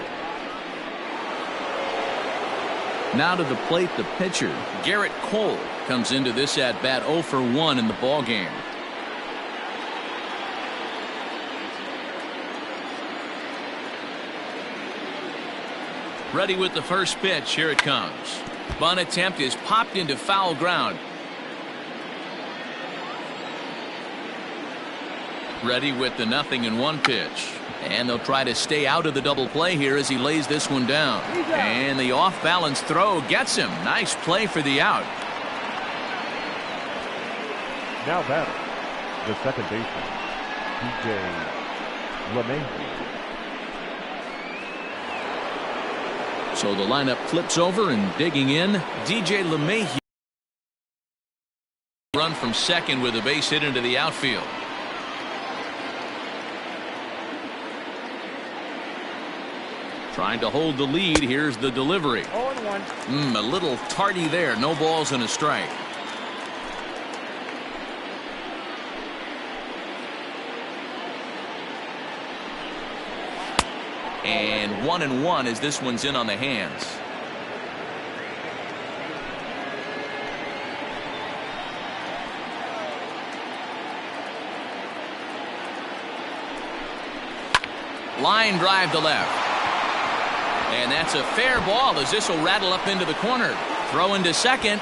Now to the plate, the pitcher, Garrett Cole, comes into this at-bat 0 for 1 in the ballgame. Ready with the first pitch. Here it comes. Bunt attempt is popped into foul ground. Ready with the 0-1 pitch. And they'll try to stay out of the double play here as he lays this one down. And the off-balance throw gets him. Nice play for the out. Now batter, the second baseman, DJ LeMahieu. So the lineup flips over, and digging in, DJ LeMahieu. Run from second with a base hit into the outfield. Trying to hold the lead. Here's the delivery. 0-1. A little tardy there. No balls and a strike. And 1-1 as this one's in on the hands. Line drive to left. And that's a fair ball as this will rattle up into the corner. Throw into second.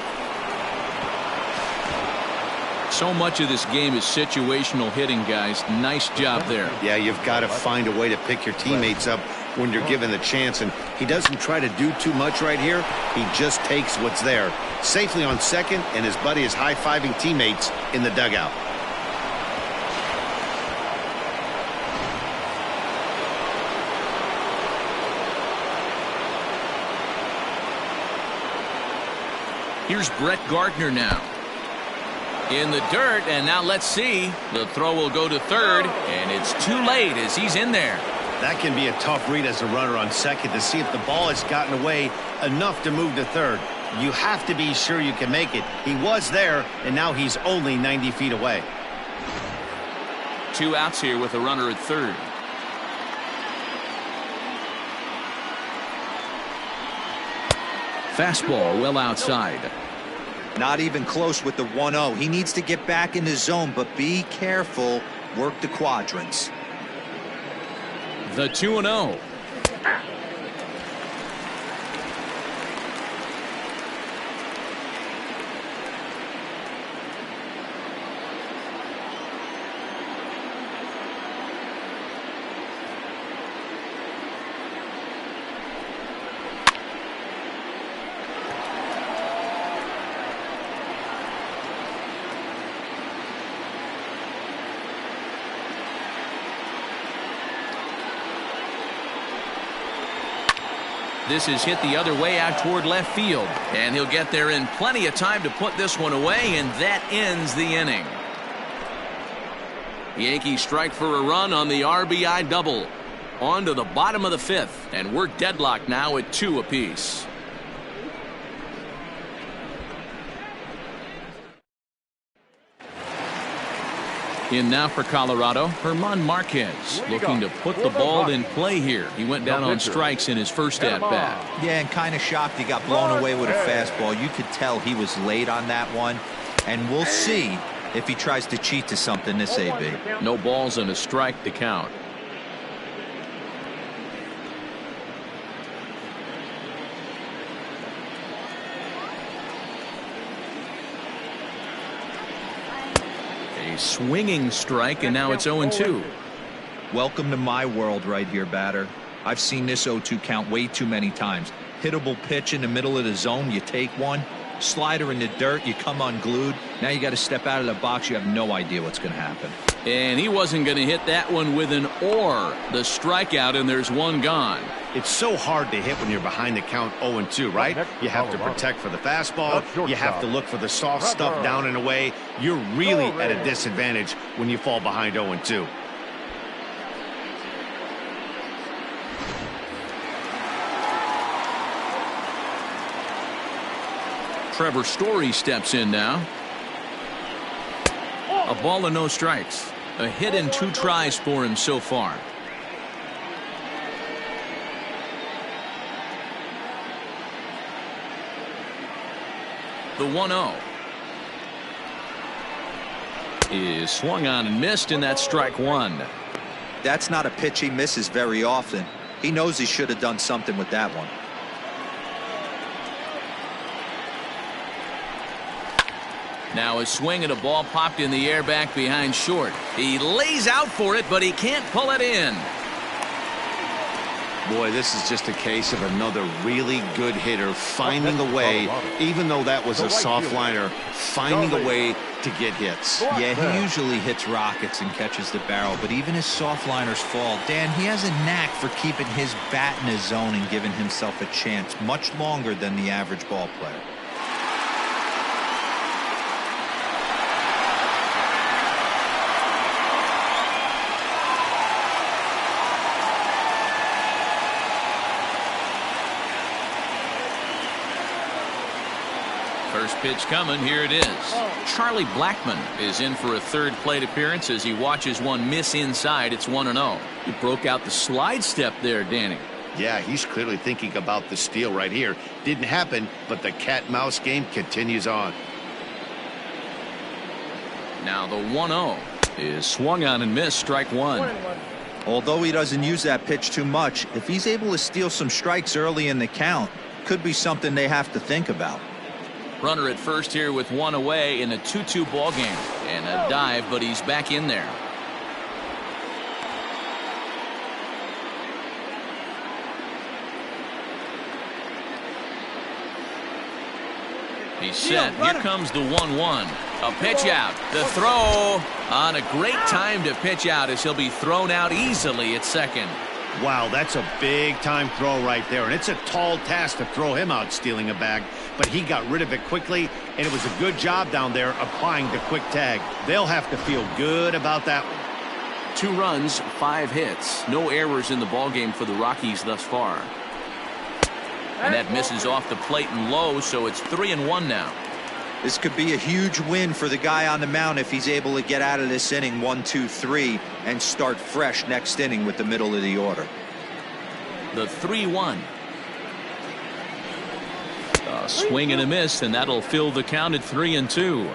So much of this game is situational hitting, guys. Nice job there. Yeah, you've got to find a way to pick your teammates up when you're given the chance, and he doesn't try to do too much right here. He just takes what's there. Safely on second, and his buddy is high-fiving teammates in the dugout. Here's Brett Gardner now. In the dirt, and now let's see. The throw will go to third, and it's too late as he's in there. That can be a tough read as a runner on second to see if the ball has gotten away enough to move to third. You have to be sure you can make it. He was there, and now he's only 90 feet away. 2 outs here with a runner at third. Fastball well outside. Not even close with the 1-0. He needs to get back in the zone, but be careful. Work the quadrants. The 2-0. This is hit the other way out toward left field, and he'll get there in plenty of time to put this one away, and that ends the inning. Yankees strike for a run on the RBI double. On to the bottom of the 5th, and we're deadlocked now at 2 apiece. In now for Colorado, German Marquez looking to put the ball in play here. He went down on strikes in his first at-bat. Yeah, and kind of shocked he got blown away with a fastball. You could tell he was late on that one, and we'll see if he tries to cheat to something this AB. No balls and a strike to count. A swinging strike, and now it's 0-2. Welcome to my world right here, batter. I've seen this 0-2 count way too many times. Hittable pitch in the middle of the zone, you take one. Slider in the dirt, you come unglued. Now you got to step out of the box. You have no idea what's going to happen. And he wasn't going to hit that one with an or. The strikeout, and there's one gone. It's so hard to hit when you're behind the count 0-2, right? You have to protect for the fastball. You have to look for the soft stuff down and away. You're really at a disadvantage when you fall behind 0-2. Trevor Story steps in now. A ball and no strikes. A hit and 2 tries for him so far. The 1-0 is swung on and missed, and that's strike 1. That's not a pitch he misses very often. He knows he should have done something with that one. Now a swing at a ball popped in the air back behind short. He lays out for it, but he can't pull it in. Boy, this is just a case of another really good hitter finding a way, even though that was a soft liner, finding a way to get hits. Yeah, he usually hits rockets and catches the barrel, but even his soft liners fall. Dan, he has a knack for keeping his bat in his zone and giving himself a chance much longer than the average ball player. First pitch coming. Here it is. Charlie Blackmon is in for a third plate appearance as he watches one miss inside. It's 1-0. He broke out the slide step there, Danny. Yeah, he's clearly thinking about the steal right here. Didn't happen, but the cat-mouse game continues on. Now the 1-0 is swung on and missed. Strike one. Although he doesn't use that pitch too much, if he's able to steal some strikes early in the count, could be something they have to think about. Runner at first here with one away in a 2-2 ball game, and a dive, but he's back in there. He's set. Here comes the 1-1. A pitch out. The throw on a great time to pitch out as he'll be thrown out easily at second. Wow, that's a big-time throw right there, and it's a tall task to throw him out stealing a bag, but he got rid of it quickly, and it was a good job down there applying the quick tag. They'll have to feel good about that one. 2 runs, 5 hits. No errors in the ballgame for the Rockies thus far. And that misses off the plate and low, so it's 3-1 now. This could be a huge win for the guy on the mound if he's able to get out of this inning 1-2-3 and start fresh next inning with the middle of the order. The 3-1. A swing and a miss, and that'll fill the count at 3-2.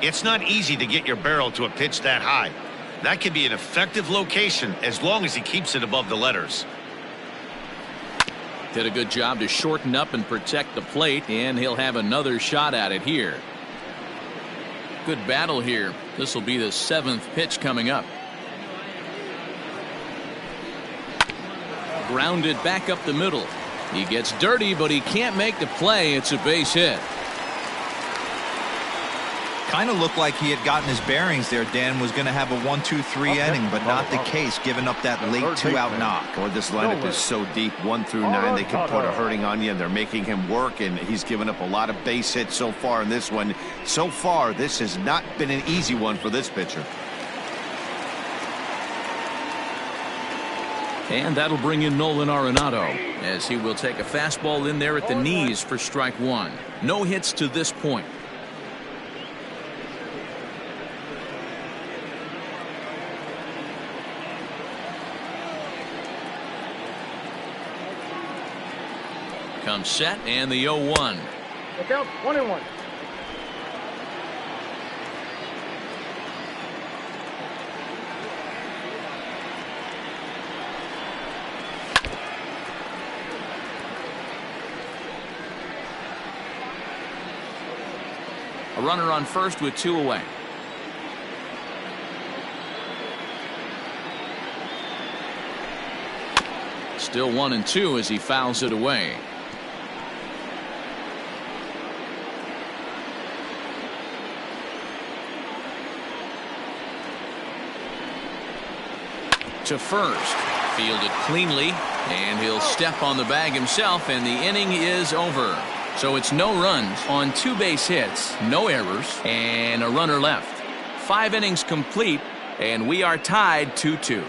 It's not easy to get your barrel to a pitch that high. That can be an effective location as long as he keeps it above the letters. Did a good job to shorten up and protect the plate, and he'll have another shot at it here. Good battle here. This will be the 7th pitch coming up. Grounded back up the middle. He gets dirty, but he can't make the play. It's a base hit. Kind of looked like he had gotten his bearings there. Dan was going to have a 1-2-3 inning, but not the case, giving up that late 2-out knock. Boy, this lineup is so deep, 1 through 9. They can put a hurting on you, and they're making him work, and he's given up a lot of base hits so far in this one. So far, this has not been an easy one for this pitcher. And that'll bring in Nolan Arenado, as he will take a fastball in there at the knees for strike one. No hits to this point. Comes set, and the 0-1. Look out, 1-1. A runner on first with 2 away. Still 1-2 as he fouls it away. To first, fielded cleanly, and he'll step on the bag himself, and the inning is over. So it's no runs on 2 base hits, no errors, and a runner left. 5 innings complete, and we are tied 2-2.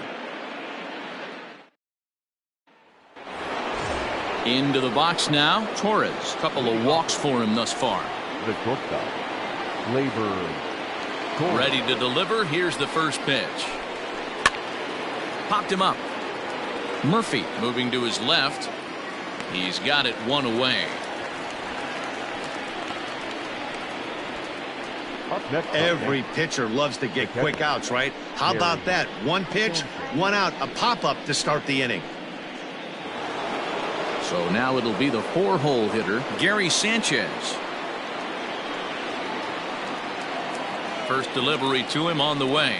Into the box now, Torres. Couple of walks for him thus far. The shortstop, Labor. Ready to deliver. Here's the first pitch. Popped him up. Murphy moving to his left. He's got it 1 away. Every pitcher loves to get quick outs, right? How about that? 1 pitch, 1 out, a pop-up to start the inning. So now it'll be the 4-hole hitter, Gary Sanchez. First delivery to him on the way.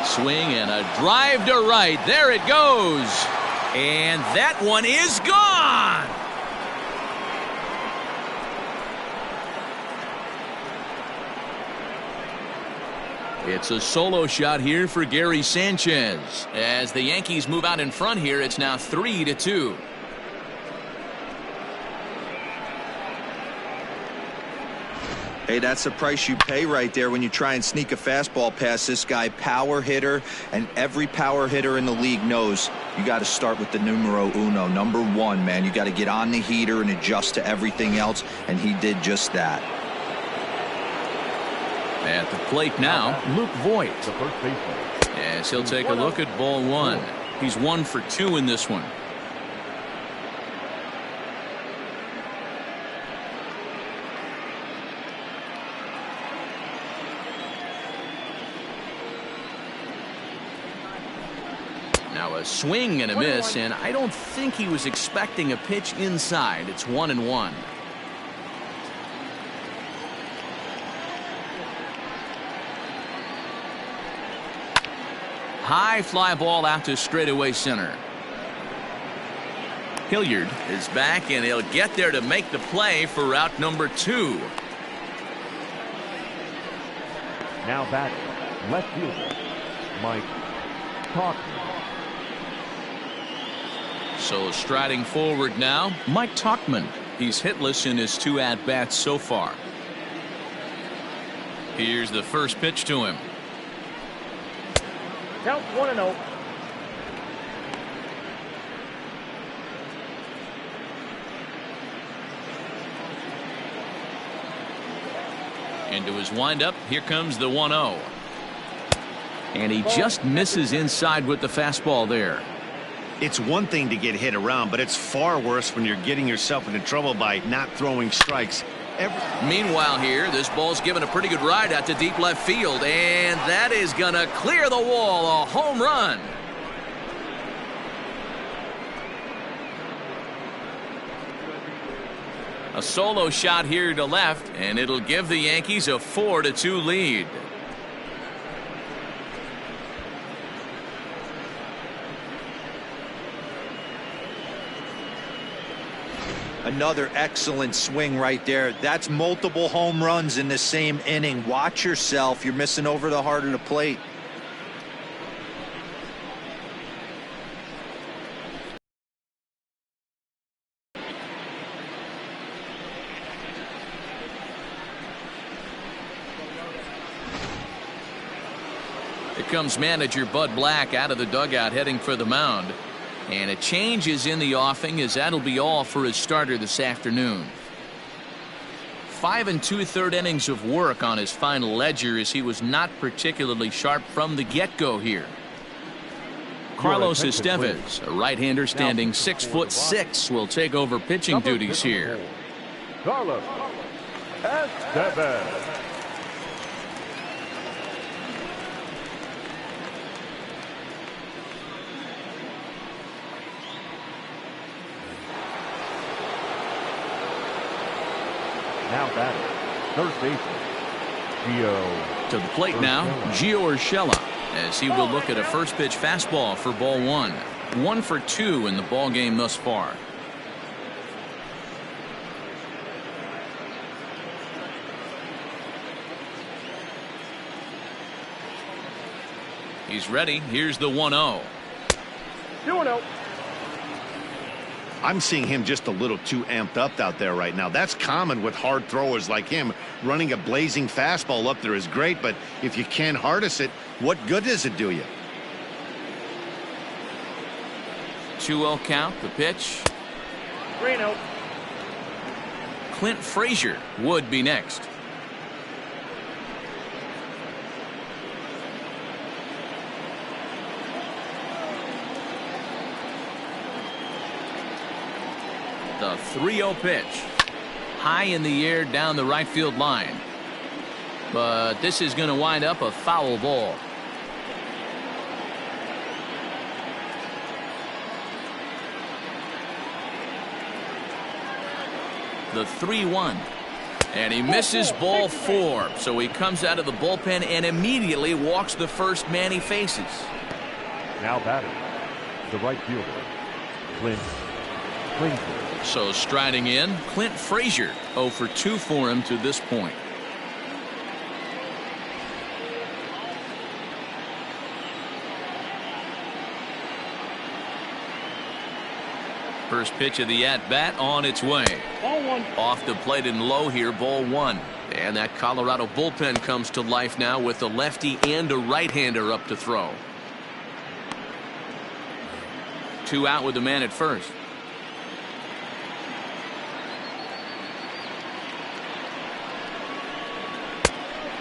Swing and a drive to right. There it goes. And that one is gone. It's a solo shot here for Gary Sanchez. As the Yankees move out in front here, it's now 3-2. Hey, that's the price you pay right there when you try and sneak a fastball past this guy. Power hitter, and every power hitter in the league knows you got to start with the numero uno, number one, man. You got to get on the heater and adjust to everything else, and he did just that. At the plate now, Luke Voigt. The first baseman. Yes, he'll take a look at ball one. He's 1 for 2 in this one. Now a swing and a miss, and I don't think he was expecting a pitch inside. It's 1-1. High fly ball out to straightaway center. Hilliard is back, and he'll get there to make the play for route number 2. Now batting, left fielder, Mike Tauchman. So striding forward now, Mike Tauchman. He's hitless in his 2 at-bats so far. Here's the first pitch to him. Count 1-0. Into his windup, here comes the 1-0. And he just misses inside with the fastball there. It's one thing to get hit around, but it's far worse when you're getting yourself into trouble by not throwing strikes. Meanwhile here, this ball's given a pretty good ride out to deep left field, and that is gonna clear the wall. A home run. A solo shot here to left, and it'll give the Yankees a 4-2 lead. Another excellent swing right there. That's multiple home runs in the same inning. Watch yourself. You're missing over the heart of the plate. Here comes manager Bud Black out of the dugout heading for the mound. And a change is in the offing, as that'll be all for his starter this afternoon. 5 2/3 innings of work on his final ledger, as he was not particularly sharp from the get-go here. Carlos Estevez, a right-hander standing 6'6", will take over pitching duties here. Carlos Estevez. Now batting, third baseman, Gio. To the plate now, Gio Urshela, as he will look at a first pitch fastball for ball 1. 1 for 2 in the ball game thus far. He's ready. Here's the 1-0. 2-0. I'm seeing him just a little too amped up out there right now. That's common with hard throwers like him. Running a blazing fastball up there is great, but if you can't harness it, what good does it do you? 2-0 count, the pitch. 3-0. Clint Frazier would be next. The 3-0 pitch. High in the air down the right field line. But this is going to wind up a foul ball. The 3-1. And he misses ball 4. So he comes out of the bullpen and immediately walks the first man he faces. Now batting, the right fielder, Clint Frazier. So striding in, Clint Frazier. 0 for 2 for him to this point. First pitch of the at-bat on its way. Ball 1. Off the plate and low here, ball 1. And that Colorado bullpen comes to life now with a lefty and a right-hander up to throw. 2 out with the man at first.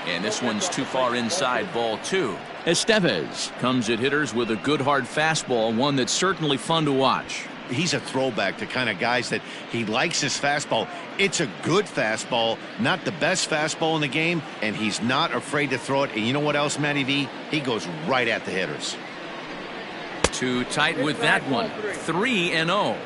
And this one's too far inside, ball 2. Estevez comes at hitters with a good hard fastball, one that's certainly fun to watch. He's a throwback to kind of guys that he likes his fastball. It's a good fastball, not the best fastball in the game, and he's not afraid to throw it. And you know what else, Matty V? He goes right at the hitters. Too tight with that one. 3-0.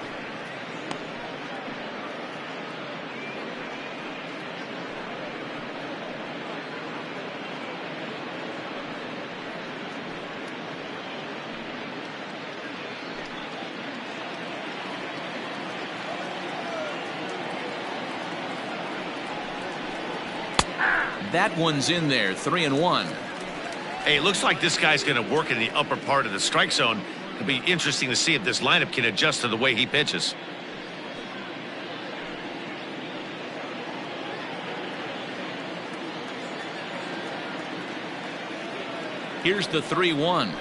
That one's in there. 3-1. Hey, it looks like this guy's going to work in the upper part of the strike zone. It'll be interesting to see if this lineup can adjust to the way he pitches. Here's the 3-1.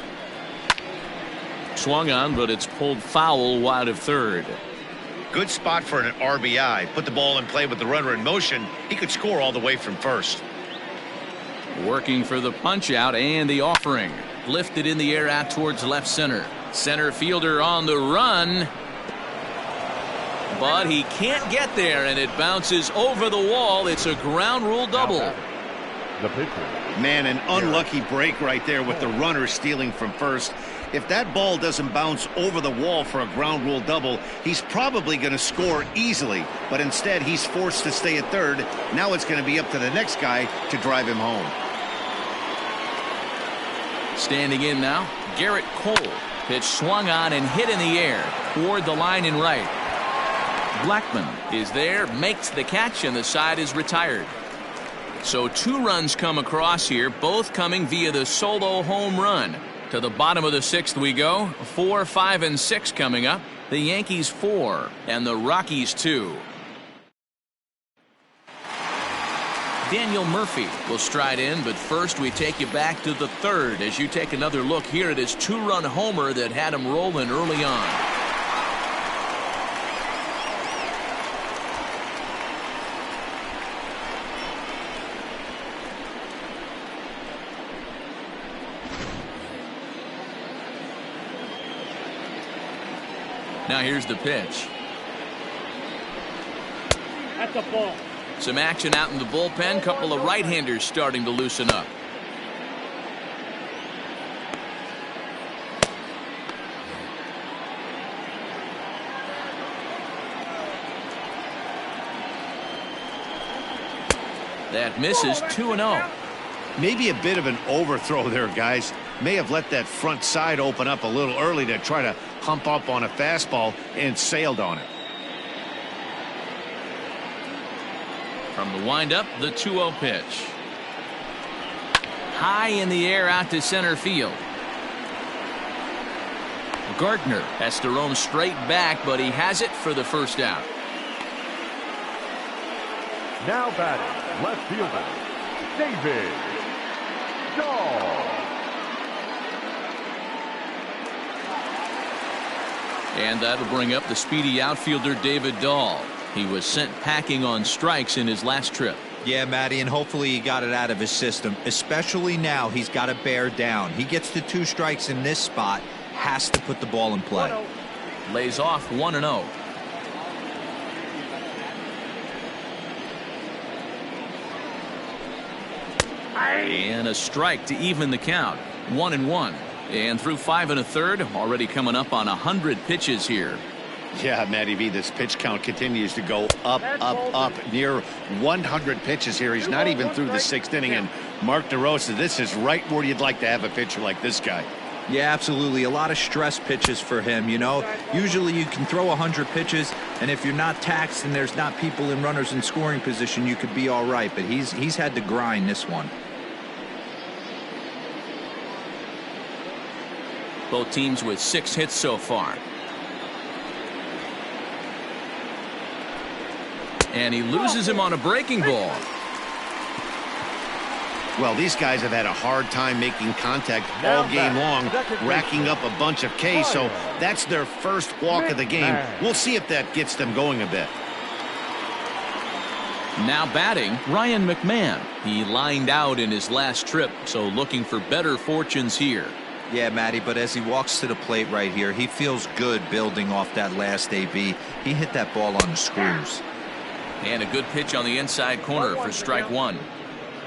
Swung on, but it's pulled foul wide of third. Good spot for an RBI. Put the ball in play with the runner in motion. He could score all the way from first. Working for the punch out and the offering. Lifted in the air out towards left center. Center fielder on the run. But he can't get there, and it bounces over the wall. It's a ground rule double. The pitcher. Man, an unlucky break right there with the runner stealing from first. If that ball doesn't bounce over the wall for a ground rule double, he's probably going to score easily. But instead, he's forced to stay at third. Now it's going to be up to the next guy to drive him home. Standing in now, Garrett Cole. Pitch swung on and hit in the air toward the line and right. Blackman is there, makes the catch, and the side is retired. So 2 runs come across here, both coming via the solo home run. To the bottom of the 6th we go. 4, 5, and 6 coming up. The Yankees 4 and the Rockies 2. Daniel Murphy will stride in, but first we take you back to the 3rd as you take another look here at his 2-run homer that had him rolling early on. Now here's the pitch. That's a ball. Some action out in the bullpen. Couple of right-handers starting to loosen up. That misses. 2-0. Maybe a bit of an overthrow there, guys. May have let that front side open up a little early to try to hump up on a fastball and sailed on it. From the windup, the 2-0 pitch. High in the air out to center field. Gardner has to roam straight back, but he has it for the first out. Now batting, left fielder, David Dahl. And that'll bring up the speedy outfielder David Dahl. He was sent packing on strikes in his last trip. Yeah, Matty, and hopefully he got it out of his system. Especially now, he's got to bear down. He gets the 2 strikes in this spot, has to put the ball in play. 1-0. Lays off 1-0. And a strike to even the count. 1-1. And through 5 1/3, already coming up on 100 pitches here. Yeah, Matty V, this pitch count continues to go up, near 100 pitches here. He's not even through the 6th inning. And Mark DeRosa, this is right where you'd like to have a pitcher like this guy. Yeah, absolutely. A lot of stress pitches for him, you know. Usually you can throw 100 pitches, and if you're not taxed and there's not people in runners in scoring position, you could be all right. But he's had to grind this one. Both teams with 6 hits so far. And he loses him on a breaking ball. Well, these guys have had a hard time making contact all game long, racking up a bunch of Ks, so that's their first walk of the game. We'll see if that gets them going a bit. Now batting, Ryan McMahon. He lined out in his last trip, so looking for better fortunes here. Yeah, Matty, but as he walks to the plate right here, he feels good building off that last AB. He hit that ball on the screws. And a good pitch on the inside corner for strike 1.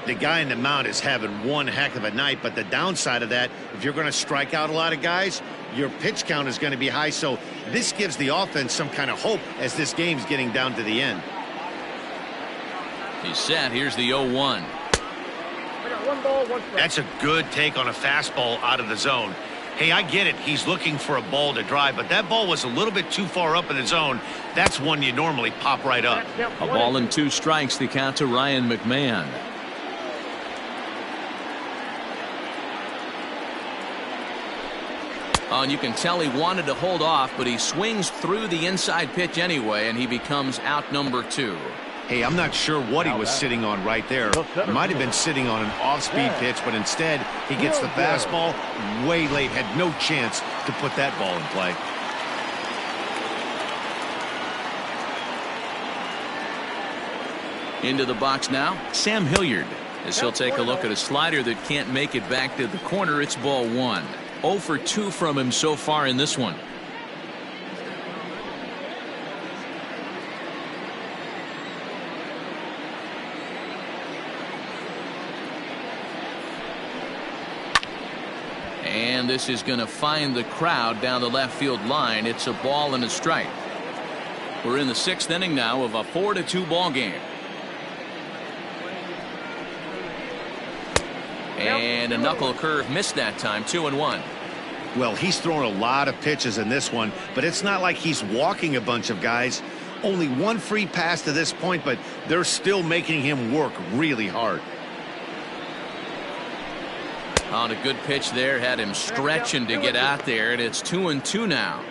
The guy in the mound is having one heck of a night, but the downside of that, if you're going to strike out a lot of guys, your pitch count is going to be high, so this gives the offense some kind of hope as this game's getting down to the end. He's set. Here's the 0-1. That's a good take on a fastball out of the zone. Hey, I get it. He's looking for a ball to drive, but that ball was a little bit too far up in the zone. That's one you normally pop right up. A ball and 2 strikes, the count to Ryan McMahon. And you can tell he wanted to hold off, but he swings through the inside pitch anyway, and he becomes out number 2. Hey, I'm not sure what he was sitting on right there. He might have been sitting on an off-speed pitch, but instead he gets the fastball way late. Had no chance to put that ball in play. Into the box now, Sam Hilliard, as he'll take a look at a slider that can't make it back to the corner. It's ball 1. 0 for 2 from him so far in this one. And this is going to find the crowd down the left field line. It's a ball and a strike. We're in the 6th inning now of a 4-2 ball game. And a knuckle curve missed that time. 2-1. Well, he's thrown a lot of pitches in this one, but it's not like he's walking a bunch of guys. Only one free pass to this point, but they're still making him work really hard. On a good pitch there, had him stretching to get out there, and it's 2-2 now.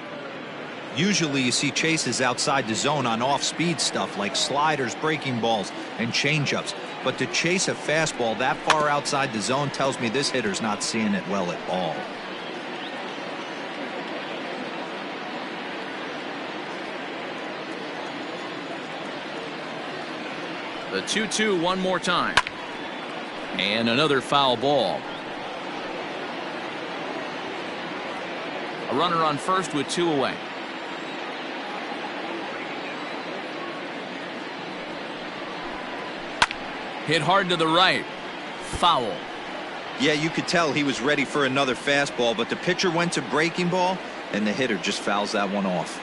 Usually you see chases outside the zone on off-speed stuff like sliders, breaking balls, and changeups. But to chase a fastball that far outside the zone tells me this hitter's not seeing it well at all. The 2-2 one more time. And another foul ball. A runner on first with 2 away. Hit hard to the right. Foul. Yeah, you could tell he was ready for another fastball, but the pitcher went to breaking ball, and the hitter just fouls that one off.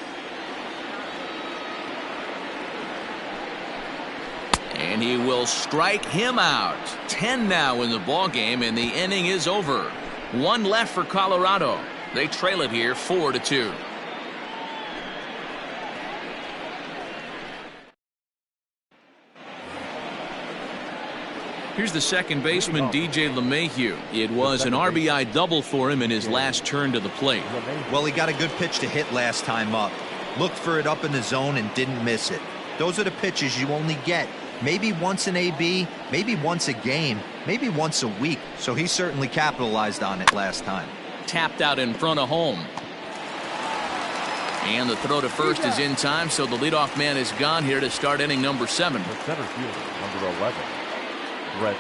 And he will strike him out. 10 now in the ball game, and the inning is over. 1 left for Colorado. They trail it here 4-2. Here's the second baseman, DJ LeMahieu. It was an RBI double for him in his last turn to the plate. Well, he got a good pitch to hit last time up. Looked for it up in the zone and didn't miss it. Those are the pitches you only get maybe once an AB, maybe once a game, maybe once a week. So he certainly capitalized on it last time. Tapped out in front of home. And the throw to first is in time, so the leadoff man is gone here to start inning number 7. The center fielder, number 11, Brett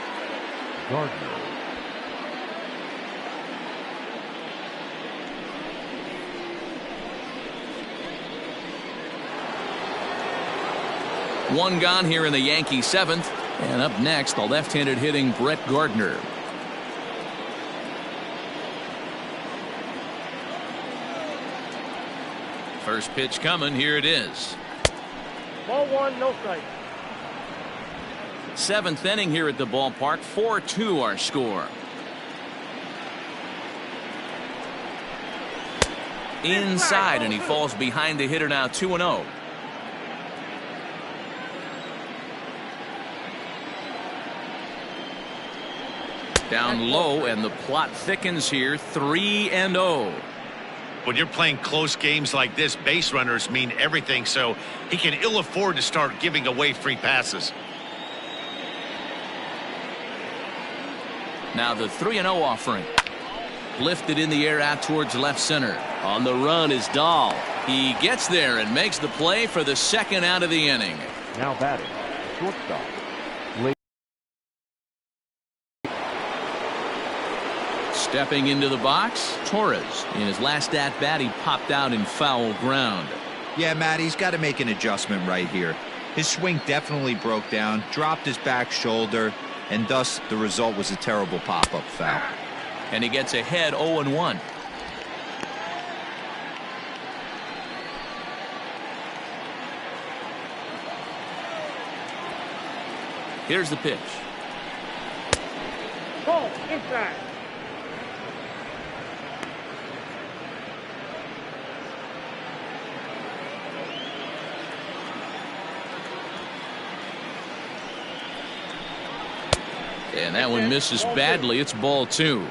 Gardner. One gone here in the Yankees 7th. And up next, the left-handed hitting Brett Gardner. First pitch coming. Here it is. Ball one, no strike. Seventh inning here at the ballpark. 4-2 our score. Inside, and he falls behind the hitter now. 2-0. Down low, and the plot thickens here. 3-0. When you're playing close games like this, base runners mean everything, so he can ill afford to start giving away free passes. Now the 3-0 offering. Lifted in the air out towards left center. On the run is Dahl. He gets there and makes the play for the second out of the inning. Now batting, shortstop. Stepping into the box, Torres. In his last at-bat, he popped out in foul ground. Yeah, Matt, he's got to make an adjustment right here. His swing definitely broke down, dropped his back shoulder, and thus the result was a terrible pop-up foul. And he gets ahead 0-1. Here's the pitch. Ball inside. And that one misses badly. It's ball 2.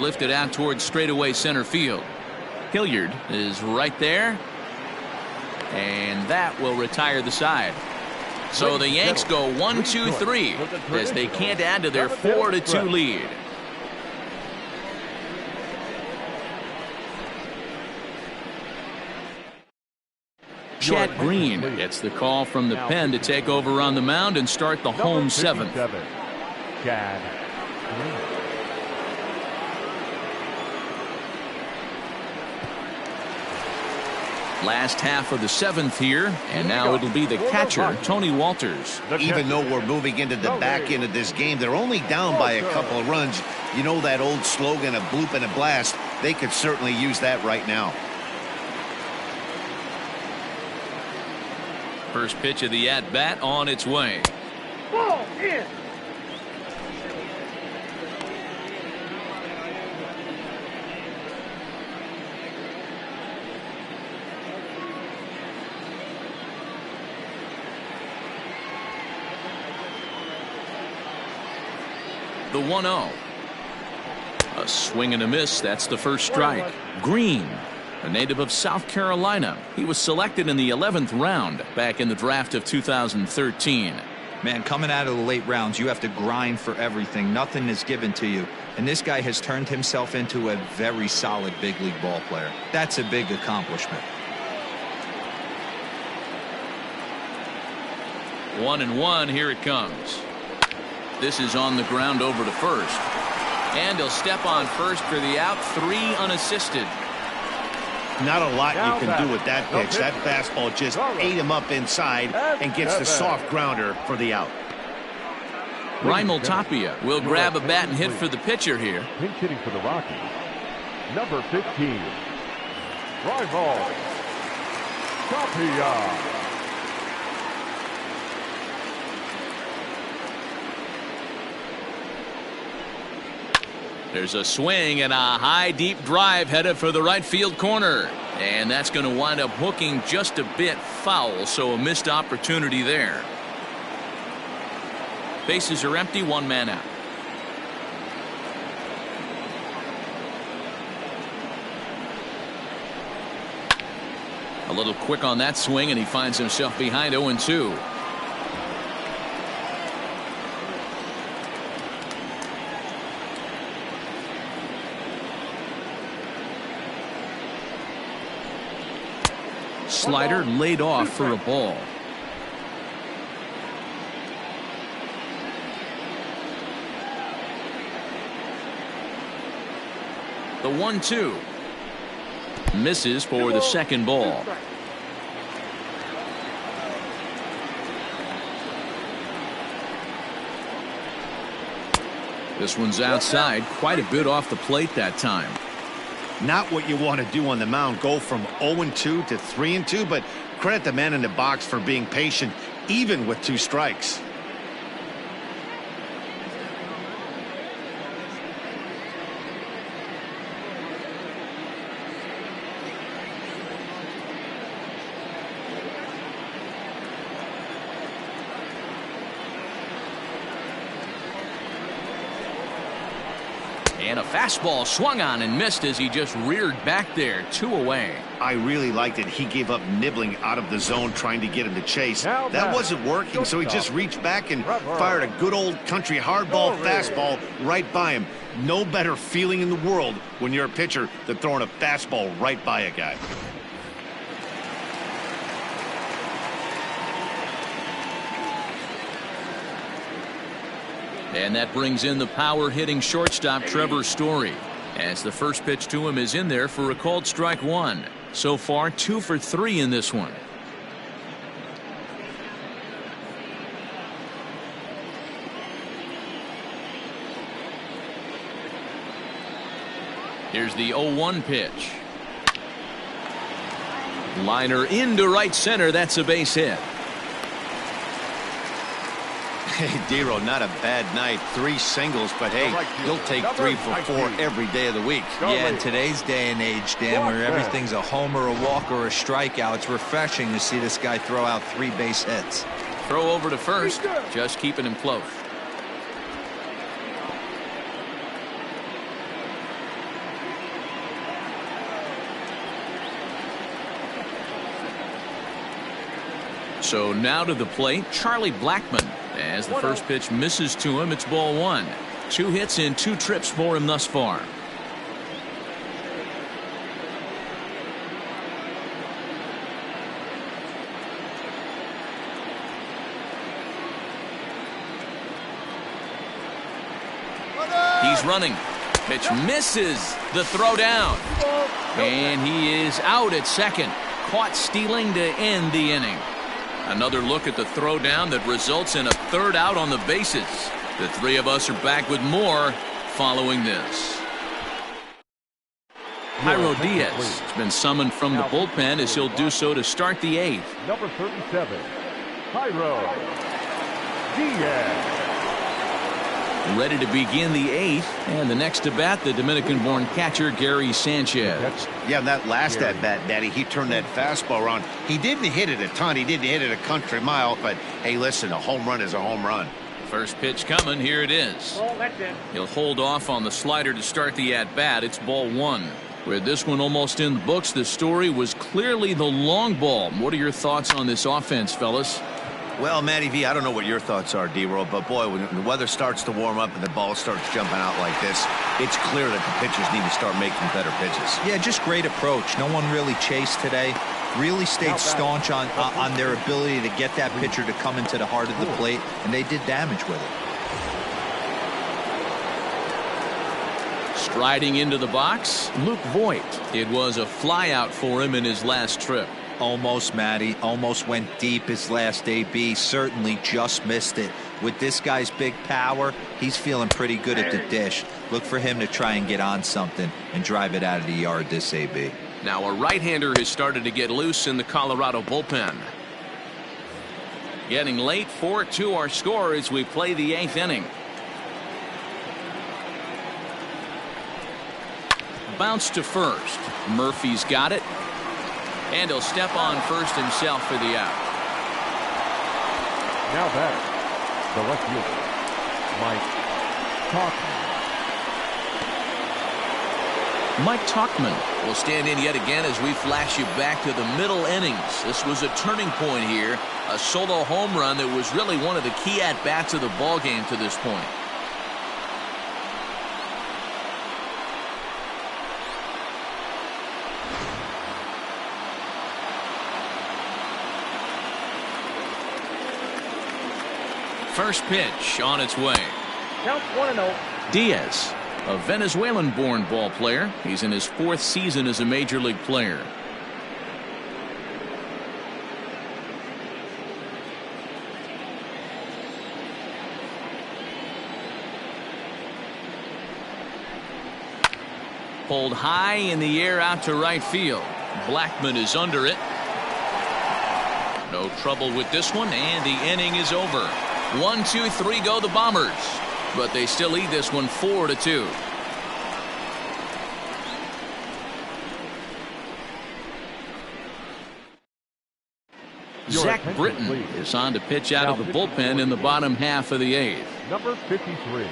Lifted out towards straightaway center field. Hilliard is right there. And that will retire the side. So the Yanks go 1-2-3 as they can't add to their 4-2 lead. Chad Green gets the call from the pen to take over on the mound and start the home seventh. Chad Green. Last half of the seventh here, and now it'll be the catcher, Tony Walters. Even though we're moving into the back end of this game, they're only down by a couple of runs. You know that old slogan, a bloop and a blast. They could certainly use that right now. First pitch of the at-bat on its way. Ball in. The 1-0. A swing and a miss. That's the first strike. Green, a native of South Carolina. He was selected in the 11th round back in the draft of 2013. Man, coming out of the late rounds, you have to grind for everything. Nothing is given to you. And this guy has turned himself into a very solid big league ball player. That's a big accomplishment. 1-1. Here it comes. This is on the ground over to first. And he'll step on first for the out. 3 unassisted. Not a lot you can do with that pitch. That fastball just ate him up inside and gets the soft grounder for the out. Raimel Tapia will grab a bat and hit for the pitcher here. Pinch hitting for the Rockies. Number 15. Raimel Tapia. There's a swing and a high deep drive headed for the right field corner. And that's going to wind up hooking just a bit foul, so a missed opportunity there. Bases are empty, 1 man out. A little quick on that swing, and he finds himself behind 0-2. Slider laid off for a ball. The 1-2 misses for the second ball. This one's outside, quite a bit off the plate that time. Not what you want to do on the mound, go from 0-2 to 3-2, but credit the man in the box for being patient, even with 2 strikes. And a fastball swung on and missed as he just reared back there. 2 away. I really liked it. He gave up nibbling out of the zone trying to get him to chase. That wasn't working, so he just reached back and fired a good old country hardball fastball right by him. No better feeling in the world when you're a pitcher than throwing a fastball right by a guy. And that brings in the power-hitting shortstop Trevor Story, as the first pitch to him is in there for a called strike 1. So far 2 for 3 in this one. Here's the 0-1 pitch. Liner into right center. That's a base hit. Hey, Dero, not a bad night. 3 singles, but hey, you'll take 3 for 4 every day of the week. Yeah, in today's day and age, Dan, where everything's a homer, a walk, or a strikeout, it's refreshing to see this guy throw out 3 base hits. Throw over to first, just keeping him close. So now to the plate, Charlie Blackmon. As the first pitch misses to him, it's ball 1. 2 hits in 2 trips for him thus far. He's running. Pitch misses. The throw down. And he is out at second. Caught stealing to end the inning. Another look at the throw down that results in a 3rd out on the bases. The 3 of us are back with more following this. Jairo Diaz has been summoned from the bullpen as he'll do so to start the 8th. Number 37, Jairo Diaz. Ready to begin the 8th, and the next to bat, the Dominican-born catcher Gary Sanchez. Yeah, that last at-bat, Daddy, he turned that fastball around. He didn't hit it a ton. He didn't hit it a country mile, but hey, listen, a home run is a home run. First pitch coming. Here it is. He'll hold off on the slider to start the at-bat. It's ball 1. With this one almost in the books, the story was clearly the long ball. What are your thoughts on this offense, fellas? Well, Matty V, I don't know what your thoughts are, D-Roll, but boy, when the weather starts to warm up and the ball starts jumping out like this, it's clear that the pitchers need to start making better pitches. Yeah, just great approach. No one really chased today. Really stayed staunch on their ability to get that pitcher to come into the heart of the plate, and they did damage with it. Striding into the box, Luke Voigt. It was a flyout for him in his last trip. Almost, Matty. Almost went deep his last AB. Certainly just missed it. With this guy's big power, he's feeling pretty good at the dish. Look for him to try and get on something and drive it out of the yard this AB. Now a right-hander has started to get loose in the Colorado bullpen. Getting late, 4-2 our score as we play the 8th inning. Bounce to first. Murphy's got it. And he'll step on first himself for the out. Now batter, the left fielder, Mike Tauchman. Mike Tauchman will stand in yet again as we flash you back to the middle innings. This was a turning point here. A solo home run that was really one of the key at-bats of the ballgame to this point. First pitch on its way. Count 1-0. Diaz, a Venezuelan-born ball player. He's in his 4th season as a major league player. Pulled high in the air out to right field. Blackman is under it. No trouble with this one, and the inning is over. 1, 2, 3 go the Bombers, but they still lead this one 4-2. Zach Britton is on to pitch out of the bullpen in the bottom half of the 8th. Number 53,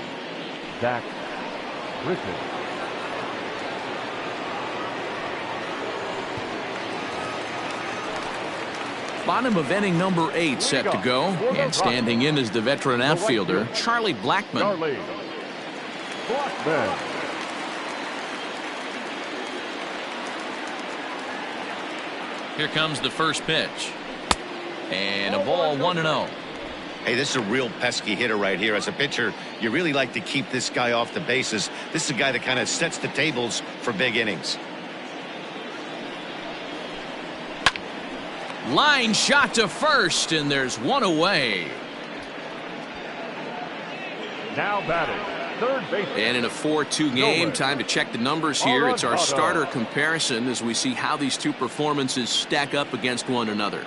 Zach Britton. Bottom of inning number 8 set to go, and standing in is the veteran outfielder Charlie Blackman. Charlie Blackman. Here comes the first pitch, and a ball 1-0. Hey, this is a real pesky hitter right here. As a pitcher, you really like to keep this guy off the bases. This is a guy that kind of sets the tables for big innings. Line shot to first, and there's one away. Now batting, third base. And in a 4-2 game, time to check the numbers here. It's our starter comparison as we see how these two performances stack up against one another.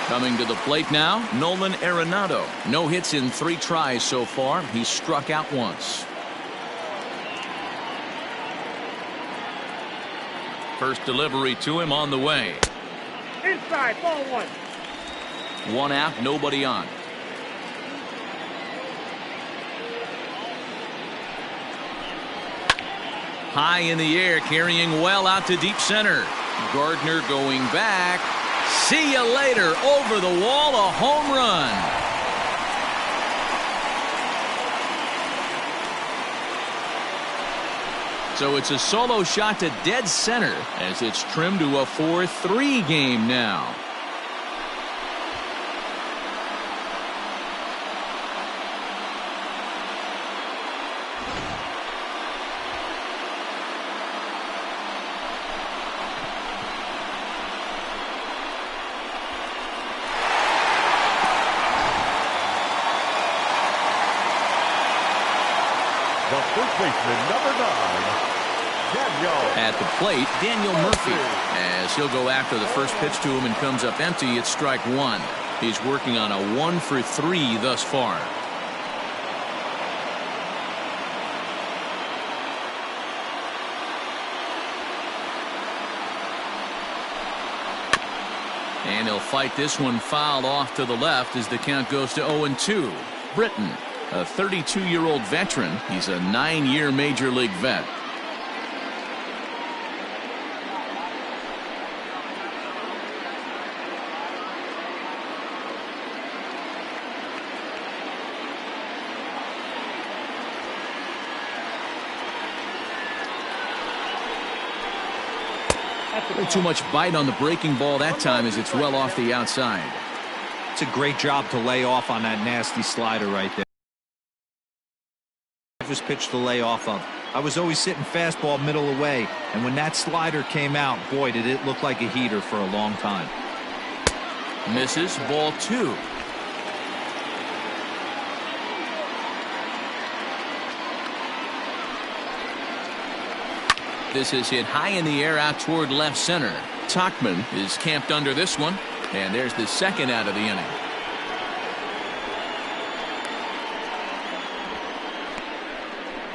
Coming to the plate now, Nolan Arenado. No hits in 3 tries so far. He's struck out once. First delivery to him on the way. Inside, ball 1. 1 out, nobody on. High in the air, carrying well out to deep center. Gardner going back. See you later. Over the wall, a home run. So it's a solo shot to dead center as it's trimmed to a 4-3 game now. The first baseman, number 9. At the plate, Daniel Murphy, as he'll go after the first pitch to him and comes up empty. It's strike 1. He's working on a 1 for 3 thus far. And he'll fight this one fouled off to the left as the count goes to 0-2. Britton, a 32-year-old veteran. He's a 9-year major league vet. Too much bite on the breaking ball that time as it's well off the outside. It's a great job to lay off on that nasty slider right there. Was pitched to lay off of. I was always sitting fastball middle away, and when that slider came out, boy, did it look like a heater for a long time. Misses, ball 2. This is hit high in the air out toward left center. Tauchman is camped under this one, and there's the second out of the inning.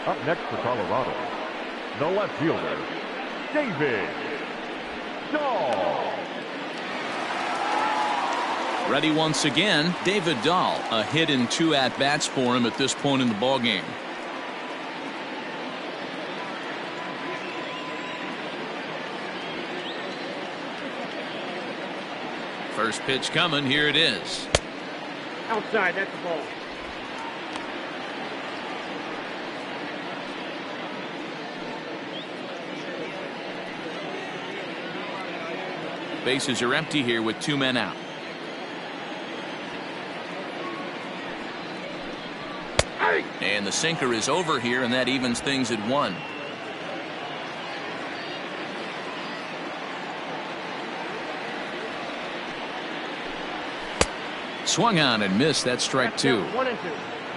Up next for Colorado, the left fielder, David Dahl. Ready once again, David Dahl. A hit in 2 at-bats for him at this point in the ballgame. First pitch coming. Here it is. Outside, that's the ball. Bases are empty here with 2 men out. And the sinker is over here, and that evens things at 1. Swung on and missed. That strike 2. 1 and 2.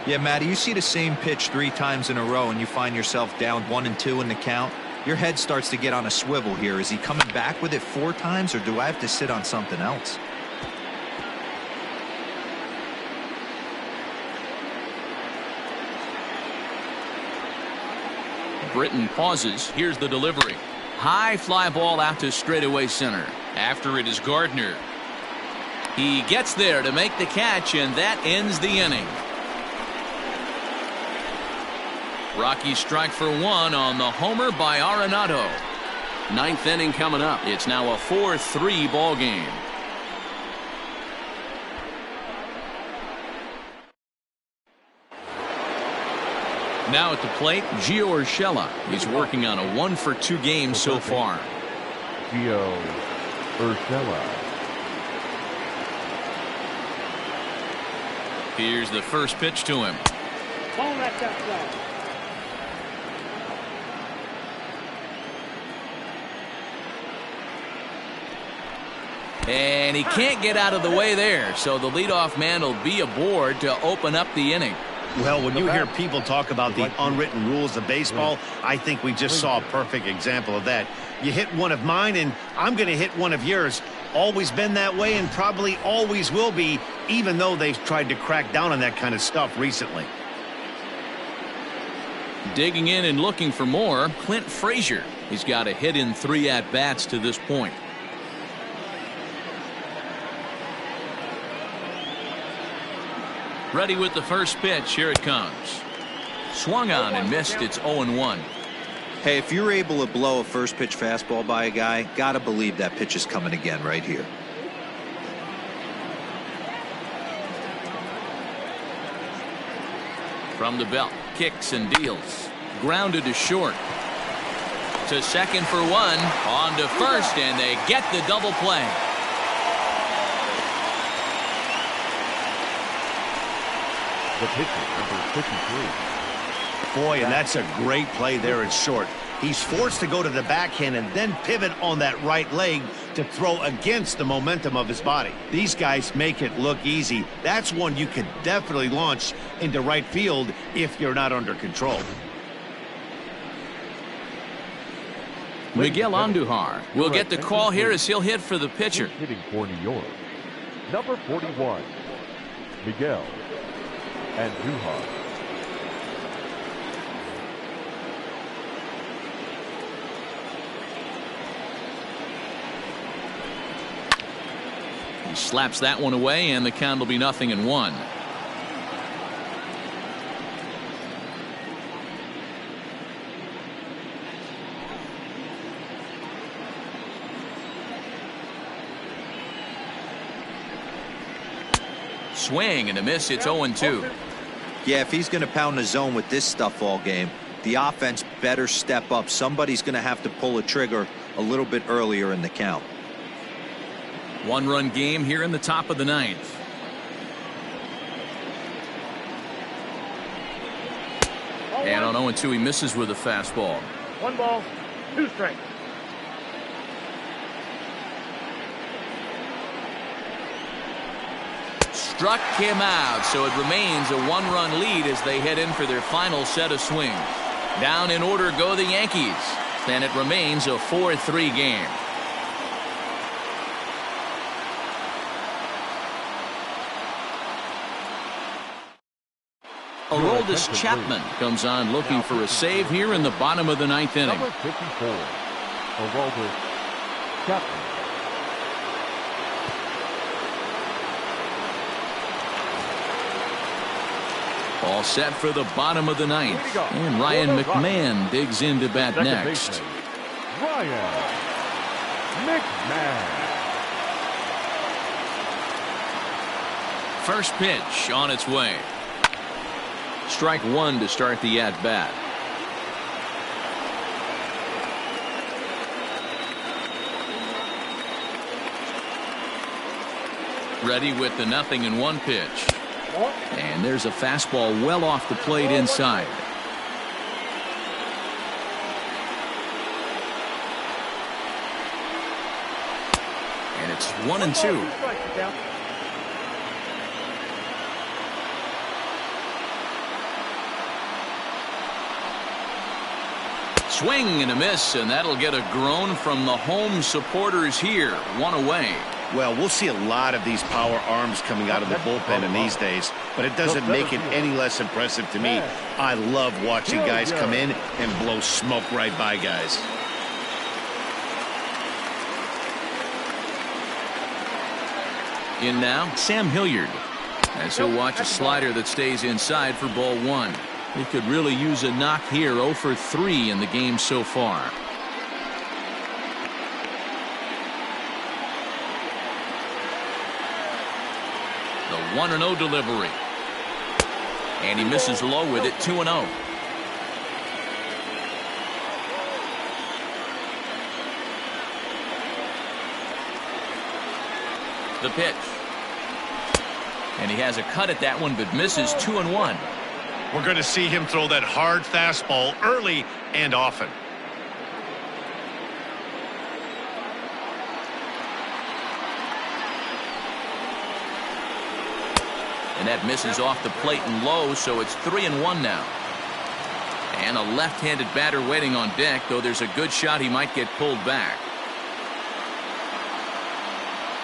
Yeah, Matty, you see the same pitch 3 times in a row and you find yourself down 1 and 2 in the count. Your head starts to get on a swivel here. Is he coming back with it 4 times, or do I have to sit on something else? Britton pauses. Here's the delivery. High fly ball out to straightaway center. After it is Gardner. He gets there to make the catch, and that ends the inning. Rockies strike for 1 on the homer by Arenado. 9th inning coming up. It's now a 4-3 ball game. Now at the plate, Gio Urshela. He's working on a 1-for-2 game so far. Gio Urshela. Here's the first pitch to him. Ball left outside. And he can't get out of the way there, so the leadoff man will be aboard to open up the inning. Well, when you hear people talk about the unwritten rules of baseball, I think we just saw a perfect example of that. You hit one of mine, and I'm going to hit one of yours. Always been that way, and probably always will be, even though they've tried to crack down on that kind of stuff recently. Digging in and looking for more, Clint Frazier. He's got a hit in 3 at-bats to this point. Ready with the first pitch. Here it comes. Swung on and missed. It's 0-1. Hey, if you're able to blow a first pitch fastball by a guy, gotta believe that pitch is coming again right here. From the belt, kicks and deals. Grounded to short. To second for 1. On to first, and they get the double play. The pitcher, number 53. Boy, and that's a great play there at short. He's forced to go to the backhand and then pivot on that right leg to throw against the momentum of his body. These guys make it look easy. That's one you could definitely launch into right field if you're not under control. Miguel Andujar will get the call here as he'll hit for the pitcher. Hitting for New York, number 41, Miguel Andujar. He slaps that one away, and the count will be 0-1. Swing and a miss. It's 0-2. Yeah, if he's going to pound the zone with this stuff all game, the offense better step up. Somebody's going to have to pull a trigger a little bit earlier in the count. 1-run game here in the top of the 9th. And on 0-2, he misses with a fastball. 1 ball, 2 strikes. Struck him out, so it remains a 1-run lead as they head in for their final set of swings. Down in order go the Yankees, and it remains a 4-3 game. Aroldis Chapman comes on looking for a save here in the bottom of the 9th inning. Number 54, Aroldis Chapman. All set for the bottom of the 9th. And Ryan McMahon digs into bat next. Ryan McMahon. First pitch on its way. Strike 1 to start the at-bat. Ready with the 0-1 pitch. And there's a fastball well off the plate inside. And it's 1-2. Swing and a miss, and that'll get a groan from the home supporters here. One away. Well, we'll see a lot of these power arms coming out of the bullpen in these days, but it doesn't make it any less impressive to me. I love watching guys come in and blow smoke right by guys. In now, Sam Hilliard, as he'll watch a slider that stays inside for ball one. He could really use a knock here. 0 for 3 in the game so far. The 1-0 delivery. And he misses low with it. 2-0. The pitch. And he has a cut at that one, but misses. 2-1. We're going to see him throw that hard fastball early and often. And that misses off the plate and low, so it's 3-1 now. And a left-handed batter waiting on deck, though there's a good shot he might get pulled back.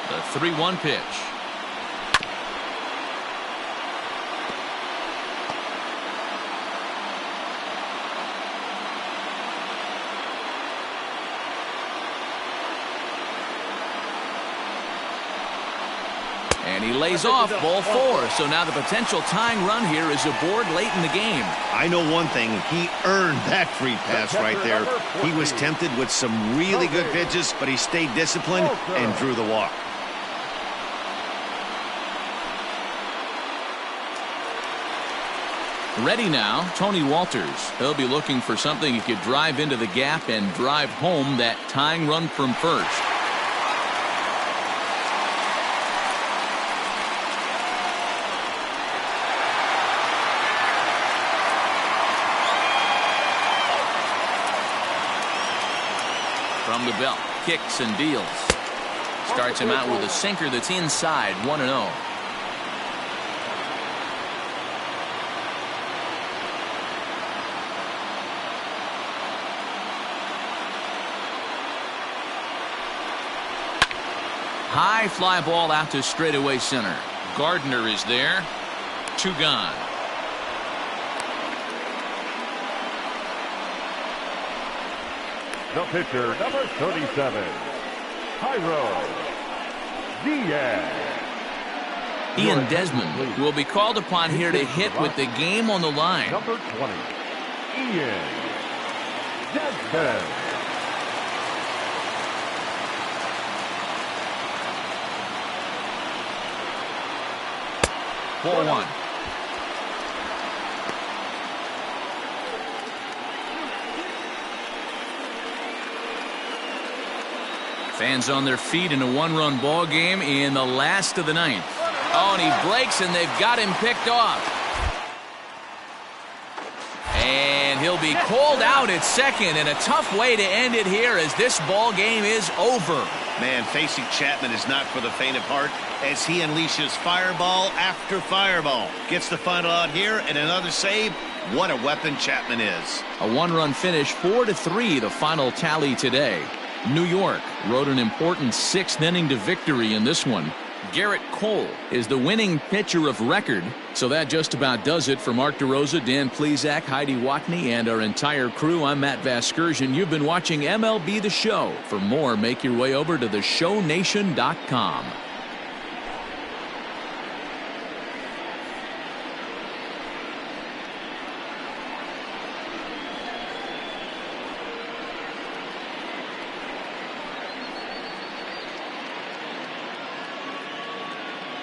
The 3-1 pitch. And he lays off. Ball 4. So now the potential tying run here is aboard late in the game. I know one thing. He earned that free pass right there. He was tempted with some really good pitches, but he stayed disciplined and drew the walk. Ready now, Tony Walters. He'll be looking for something he could drive into the gap and drive home that tying run from first. From the belt, kicks and deals. Starts him out with a sinker that's inside. 1-0. High fly ball out to straightaway center. Gardner is there. 2 gone. The pitcher, number 37, Jairo Diaz. Ian Desmond will be called upon here to hit with the game on the line. Number 20, Ian Desmond. Ball 1. Fans on their feet in a 1-run ball game in the last of the 9th. Oh, and he breaks, and they've got him picked off. And he'll be called out at second, and a tough way to end it here as this ball game is over. Man, facing Chapman is not for the faint of heart as he unleashes fireball after fireball. Gets the final out here and another save. What a weapon Chapman is. A 1-run finish, 4-3, the final tally today. New York rode an important 6th inning to victory in this one. Garrett Cole is the winning pitcher of record. So that just about does it for Mark DeRosa, Dan Plesac, Heidi Watney, and our entire crew. I'm Matt Vasgersian. You've been watching MLB The Show. For more, make your way over to theshownation.com.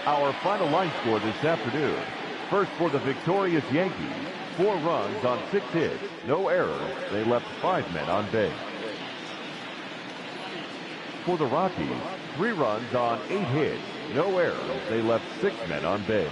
Our final line score this afternoon. First for the victorious Yankees, 4 runs on 6 hits, no errors. They left 5 men on base. For the Rockies, 3 runs on 8 hits, no errors. They left 6 men on base.